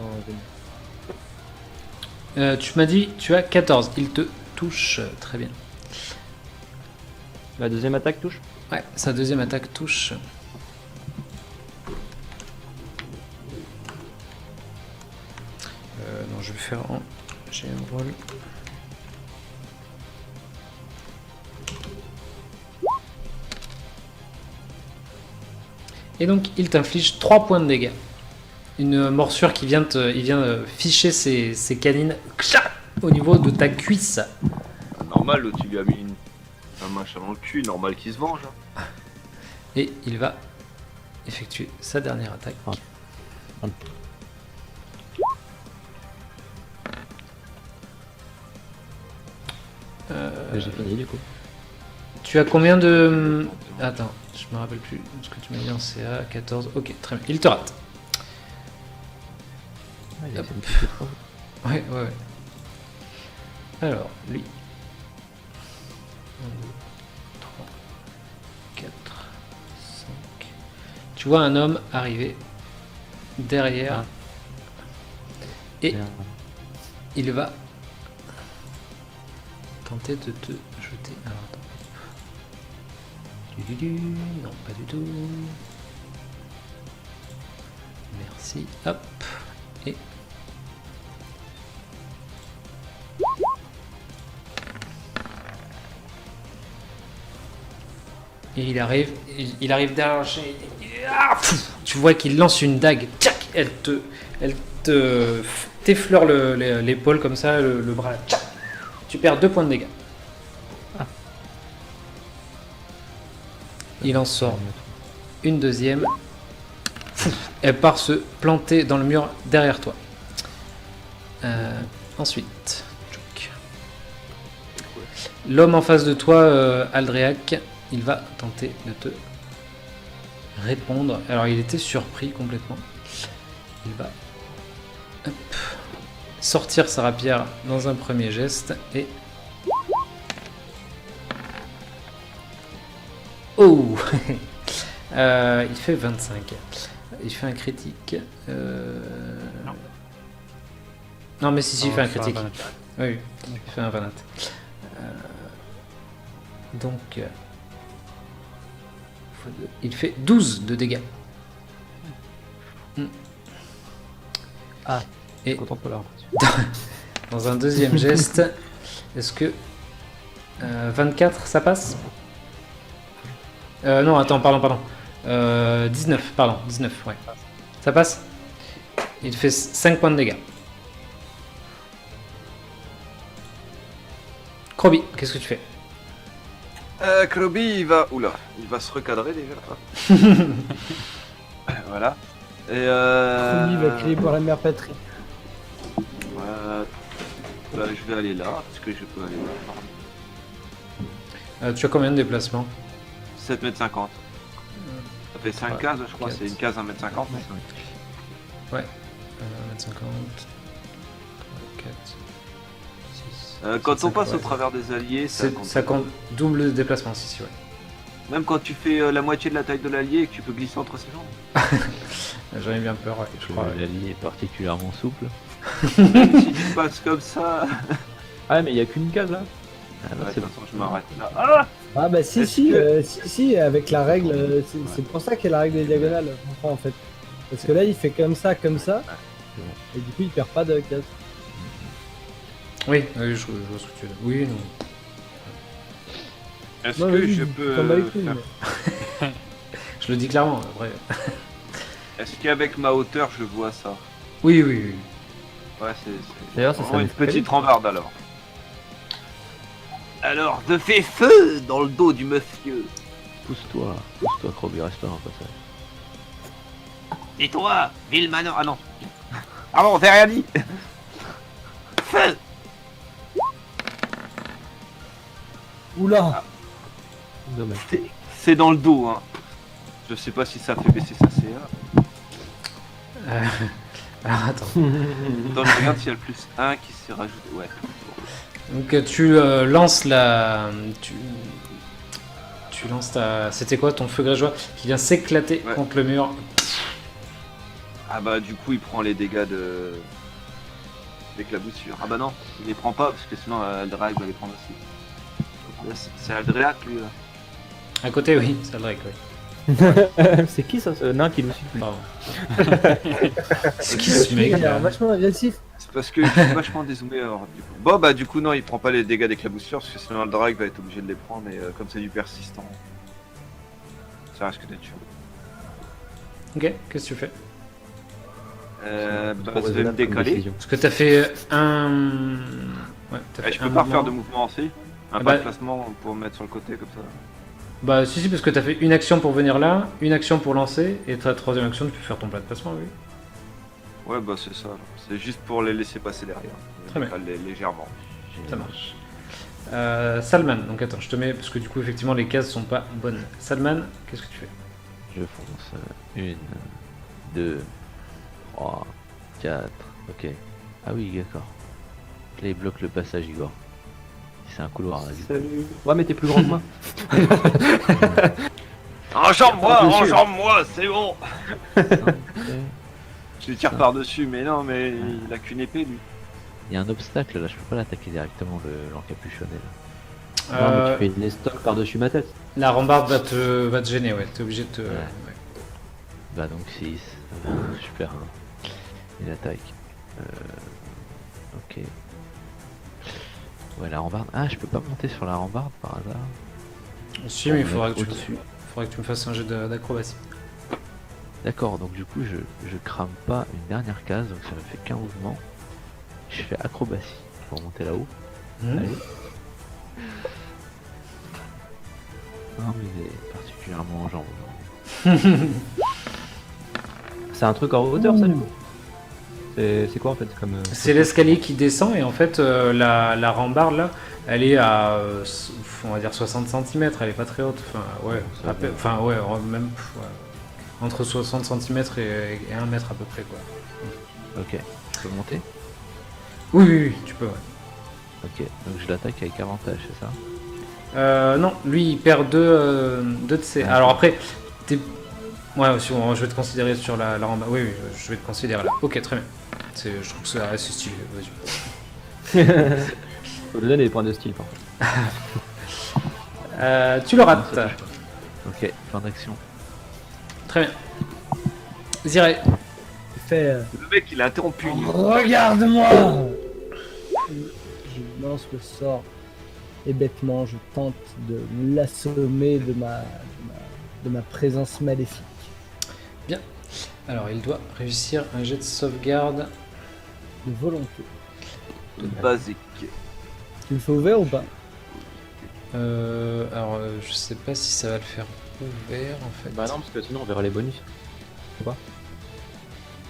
Non, Tu m'as dit, tu as 14. Il te touche. Très bien. La deuxième attaque touche. Ouais, sa deuxième attaque touche. Non, je vais faire en... J'ai un rôle. Et donc, il t'inflige 3 points de dégâts. Une morsure qui vient ficher ses canines au niveau de ta cuisse. normal. normal, l'autre il lui a mis un machin dans le cul, normal qu'il se venge. Hein. Et il va effectuer sa dernière attaque. Ah. J'ai fini du coup. Tu as combien de... Attends, je me rappelle plus ce que tu m'as dit en CA, 14. Ok, très bien. Il te rate. Ah, il a Hop. fait une petite épreuve. Ouais. Alors, lui. 1, 2, 3, 4, 5. Tu vois un homme arriver derrière. Et Merde. il va tenter de te jeter. Alors, attends. Non, pas du tout. Merci. Hop. Et il arrive derrière le chien. Tu vois qu'il lance une dague. Tchac, elle te t'effleure l'épaule comme ça, le bras. Tchac. Tu perds 2 points de dégâts. Il en sort une deuxième. Elle part se planter dans le mur derrière toi. Ensuite, tchouk. L'homme en face de toi, Aldréac, il va tenter de te répondre. Alors il était surpris complètement. Il va hop, sortir sa rapière dans un premier geste et... Oh il fait 25. Il fait un critique. Non mais si, il fait un critique. Oui, il fait un 20. Donc... il fait 12 de dégâts. Ah, Et content de pas l'avoir. dans un deuxième geste, est-ce que 24 ça passe? Non, attends, pardon. 19, pardon, 19, ouais. Ça passe? Il fait 5 points de dégâts. Krobi, qu'est-ce que tu fais? Krobi, il va se recadrer déjà. Voilà. Et Krobi va crier pour la mère patrie. bah, je vais aller là, parce que je peux aller là. Tu as combien de déplacements? 7 mètres 50. Ça fait 5 Ouais, cases, je crois, 4. c'est une case 1 mètre 50. Ouais. 1m50. 4. 6. Quand on passe au travers des alliés, Ça compte double de déplacement, si, ouais. Même quand tu fais la moitié de la taille de l'allié et que tu peux glisser entre ses jambes. J'en ai bien peur, ouais, je crois. Ouais. L'allié est particulièrement souple. Si tu passes comme ça. Ah, mais il y a qu'une case là. Ah, bah, Ouais, c'est de bon. toute façon, je m'arrête là. Ah Ah bah si, Est-ce si, que- si, avec la règle, c'est pour ça qu'il y a la règle des diagonales, en fait. Parce que là, il fait comme ça, et du coup, il perd pas de case. Oui, oui, je vois ce que tu veux dire. Oui, non. Est-ce Ouais, que oui, je il peux s'en bat les couilles, faire... mais- Je le dis clairement, après. Est-ce qu'avec ma hauteur, je vois ça? Oui, oui, oui. Ouais, D'ailleurs, c'est vraiment ça. une petite rambarde alors. Alors, je fais feu dans le dos du monsieur. Pousse-toi, Krobi, reste pas un passage. Et toi, Villemanor... Ah non. Ah bon, j'ai rien dit. Feu. Oula Dommage. C'est dans le dos, hein. Je sais pas si ça fait baisser sa CA. Alors, attends. Attends, je regarde s'il y a le plus 1 qui s'est rajouté. Ouais. Donc, tu lances la... Tu lances ta... C'était quoi, ton feu grégeois qui vient s'éclater Ouais. contre le mur. Ah bah du coup il prend les dégâts de d'éclaboussure. Ah bah non, il les prend pas parce que sinon Aldreac va les prendre aussi. Là, c'est Aldreac lui là. À côté, oui, c'est Aldrich, oui. C'est qui ça, ce nain qui nous suit? Pardon. C'est qui ce mec Il a là l'air vachement agressif. C'est parce que je suis vachement dézoomé alors du coup. Bon bah du coup non il prend pas les dégâts d'éclaboussure parce que sinon Aldreac va être obligé de les prendre et comme c'est du persistant. Ça risque d'être chaud. Ok, qu'est-ce que tu fais? Bah, je vais me décaler. Parce que t'as fait un... Ouais, t'as Eh, fait je un peux pas refaire mouvement. de mouvement aussi. Un Bah- pas de placement pour me mettre sur le côté comme ça. Bah si, parce que t'as fait une action pour venir là, une action pour lancer, et ta troisième action, tu peux faire ton plat de placement, oui. Ouais, bah c'est ça. C'est juste pour les laisser passer derrière. Très bien. Légèrement. Ça marche. Salman, donc attends, je te mets, parce que du coup, effectivement, les cases sont pas bonnes. Salman, qu'est-ce que tu fais? Je fonce. 1, 2, 3, 4. Ok. Ah oui, d'accord. Là, il bloque le passage, Igor. C'est un couloir, là. du coup. Salut. Ouais, mais t'es plus grand que moi. Enjambe-moi, Ah, monsieur. enjambe-moi, c'est bon. Ok. Je lui tire par-dessus, mais non, mais il a qu'une épée, lui. Il y a un obstacle là, je peux pas l'attaquer directement l'encapuchonné là. Non, mais Euh, tu fais une estoc par-dessus ma tête. La rambarde va te gêner, ouais. T'es obligé de te. Ouais. ouais. Bah donc 6. Je perds une attaque. Ok. Ouais, la rambarde. Ah, je peux pas monter sur la rambarde par hasard. Si, mais il On faudra est que, au-dessus. faudra que tu me fasses un jeu d'acrobatie. D'accord, donc du coup je crame pas une dernière case, donc ça me fait qu'un mouvement. Je fais acrobatie pour monter là-haut. Allez. Non mais il est particulièrement en jambes. C'est un truc en hauteur, ça, du coup. C'est quoi en fait comme. C'est l'escalier qui descend et en fait la rambarde là, elle est à on va dire 60 cm, elle est pas très haute. Enfin ouais, Ça à peu- va. enfin ouais, même ouais, entre 60 cm et 1 mètre à peu près quoi. Ok, je peux monter. Oui, oui, oui, tu peux. Ouais. Ok, donc je l'attaque avec avantage, c'est ça? Non, lui il perd deux de ses. Ah, Alors après, t'es. Ouais, aussi, bon, je vais te considérer sur la rambarde. Oui, oui, je vais te considérer là. Ok, très bien. Je trouve que c'est assez stylé. Vas-y. Faut donner des points de style, par contre. Tu le rates. Ok, fin d'action. Très bien. Ziré. Fais. Le mec, il a interrompu. Regarde-moi. Je lance le sort et bêtement je tente de l'assommer de ma présence maléfique. Alors, il doit réussir un jet de sauvegarde. De volonté. Basique. Tu le fais ouvert ou pas? Je sais pas si ça va le faire ouvert en fait. Bah non, parce que sinon on verra les bonus.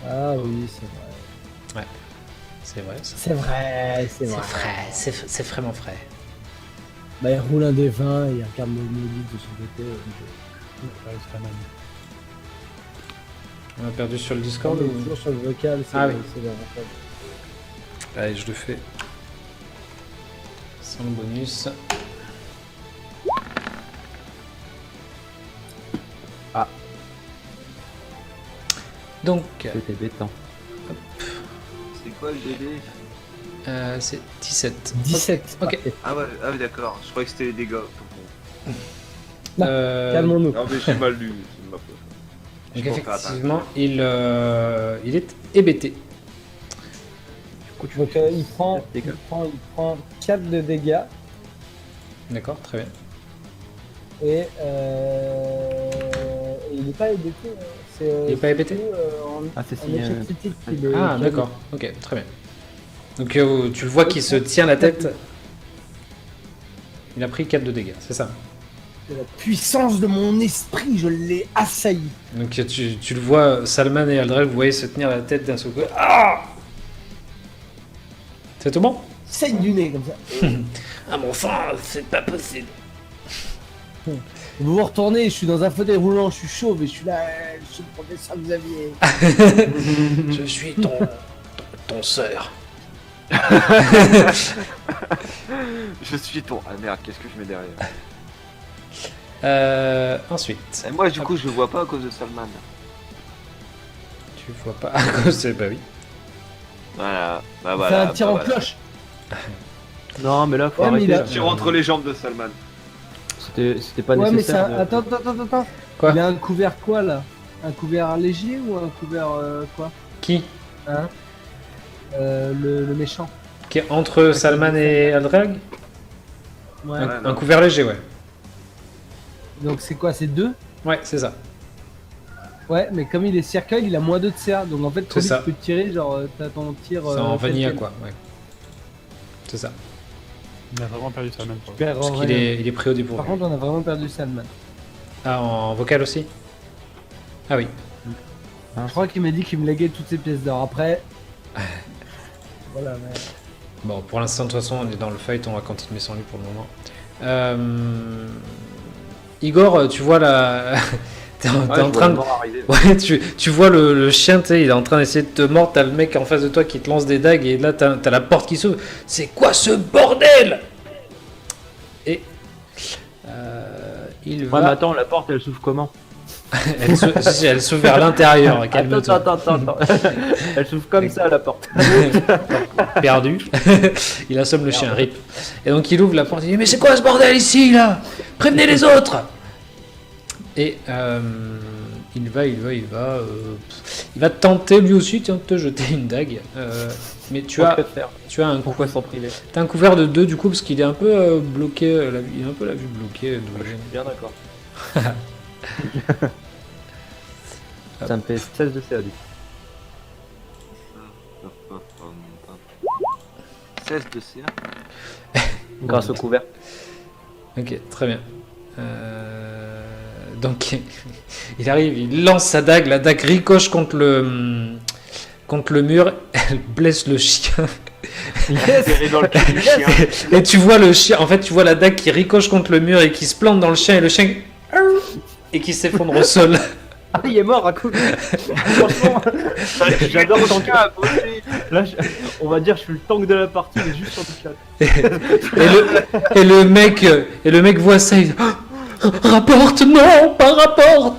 Ah oui, c'est vrai. C'est vrai, ça. C'est vrai, c'est C'est vrai. frais, c'est vraiment frais. Bah, il roule un des 20 et il regarde le module de son côté. On a perdu sur le On Discord est ou... toujours sur le vocal, c'est Ah oui. c'est l'avantage. Allez, je le fais. Sans le bonus. Ah. Donc, C'était bêtant. C'est quoi le DD? c'est 17. 17. Ok. Ah ouais, ah oui, d'accord. Je croyais que c'était les dégâts. Calmons-nous. Non, mais j'ai mal lu. C'est ma faute. Donc Je peux faire effectivement, il est hébété. Donc il prend 4 de dégâts D'accord, très bien. et il n'est pas hébété. Il est pas hébété Ah, c'est en si. échec critique qu'il est- Ah, qu'il est- d'accord. Ok, très bien. Donc tu le vois qu'il se tient la tête. Il a pris 4 de dégâts, c'est ça. C'est la puissance de mon esprit, je l'ai assailli. Donc tu le vois, Salman et Aldrel, vous voyez se tenir la tête d'un seul coup. Ah, c'est tout bon? Saigne du nez comme ça. Ah mais enfin, c'est pas possible. Vous vous retournez, je suis dans un fauteuil roulant, je suis chauve et je suis là, je suis le professeur Xavier. Je suis ton sœur. Je suis ton. Ah merde, qu'est-ce que je mets derrière? Ensuite, Et moi, du coup, je le vois pas à cause de Salman. tu vois pas. C'est bah oui. Voilà. Bah Fais voilà. un tir bah en voilà. cloche. Non, mais là, faut Ouais, mais arrêter. il a- là. Tire entre les jambes de Salman. C'était pas Ouais, mais ça. nécessaire. Attends. Quoi? Il a un couvert quoi là? Un couvert léger ou un couvert quoi? Qui? Hein? Le méchant. Qui est entre Salman et Aldrel? Ouais. Un couvert léger, ouais. Donc c'est quoi? C'est 2? Ouais, c'est ça. Ouais, mais comme il est cercueil, il a moins 2 de CA. Donc en fait, trop C'est vite, ça. tu peux tirer, genre, t'as ton tir. C'est en vanilla, tel quel. quoi. Ouais. C'est ça. On a vraiment perdu ça même. Quoi. Super, Parce en qu'il vrai. est pris au dépourvu. Par contre, on a vraiment perdu Salman. Ah, en vocal aussi? Ah oui. Je crois qu'il m'a dit qu'il me léguait toutes ses pièces d'or. Après. Voilà, mais. Bon, pour l'instant, de toute façon, on est dans le fight, on va continuer sans lui pour le moment. Igor, tu vois la... t'es en train de... Ouais, tu vois le chien, tu sais, il est en train d'essayer de te mordre, t'as le mec en face de toi qui te lance des dagues, et là, t'as la porte qui s'ouvre. C'est quoi ce bordel? Et... il Ouais, va... mais attends, la porte elle s'ouvre comment? elle s'ouvre vers l'intérieur, calme-toi. Attends. Elle s'ouvre comme ça la porte. Perdu. Il assomme le chien, rip. Et donc il ouvre la porte, il dit mais c'est quoi ce bordel ici là? Prévenez les autres. Et il va tenter lui aussi de te jeter une dague. Mais tu as un Pourquoi s'en priver? t'as un couvert de 2 du coup parce qu'il est un peu bloqué, il a un peu la vue bloquée d'origine. Bien d'accord. Ça me fait 16 de CA du coup. 16 de CA. Grâce au couvert. Ok, très bien. Donc, il arrive, il lance sa dague, la dague ricoche contre le mur, elle blesse le chien. Dans le cul du chien. Et tu vois le chien, en fait, tu vois la dague qui ricoche contre le mur et qui se plante dans le chien, et le chien et qui s'effondre au sol. Ah, il est mort à coup. Franchement, j'adore tanker à bosser. Là, on va dire, je suis le tank de la partie, mais juste sur le chat. Et le mec voit ça, il dit, rapporte, non, pas rapporte.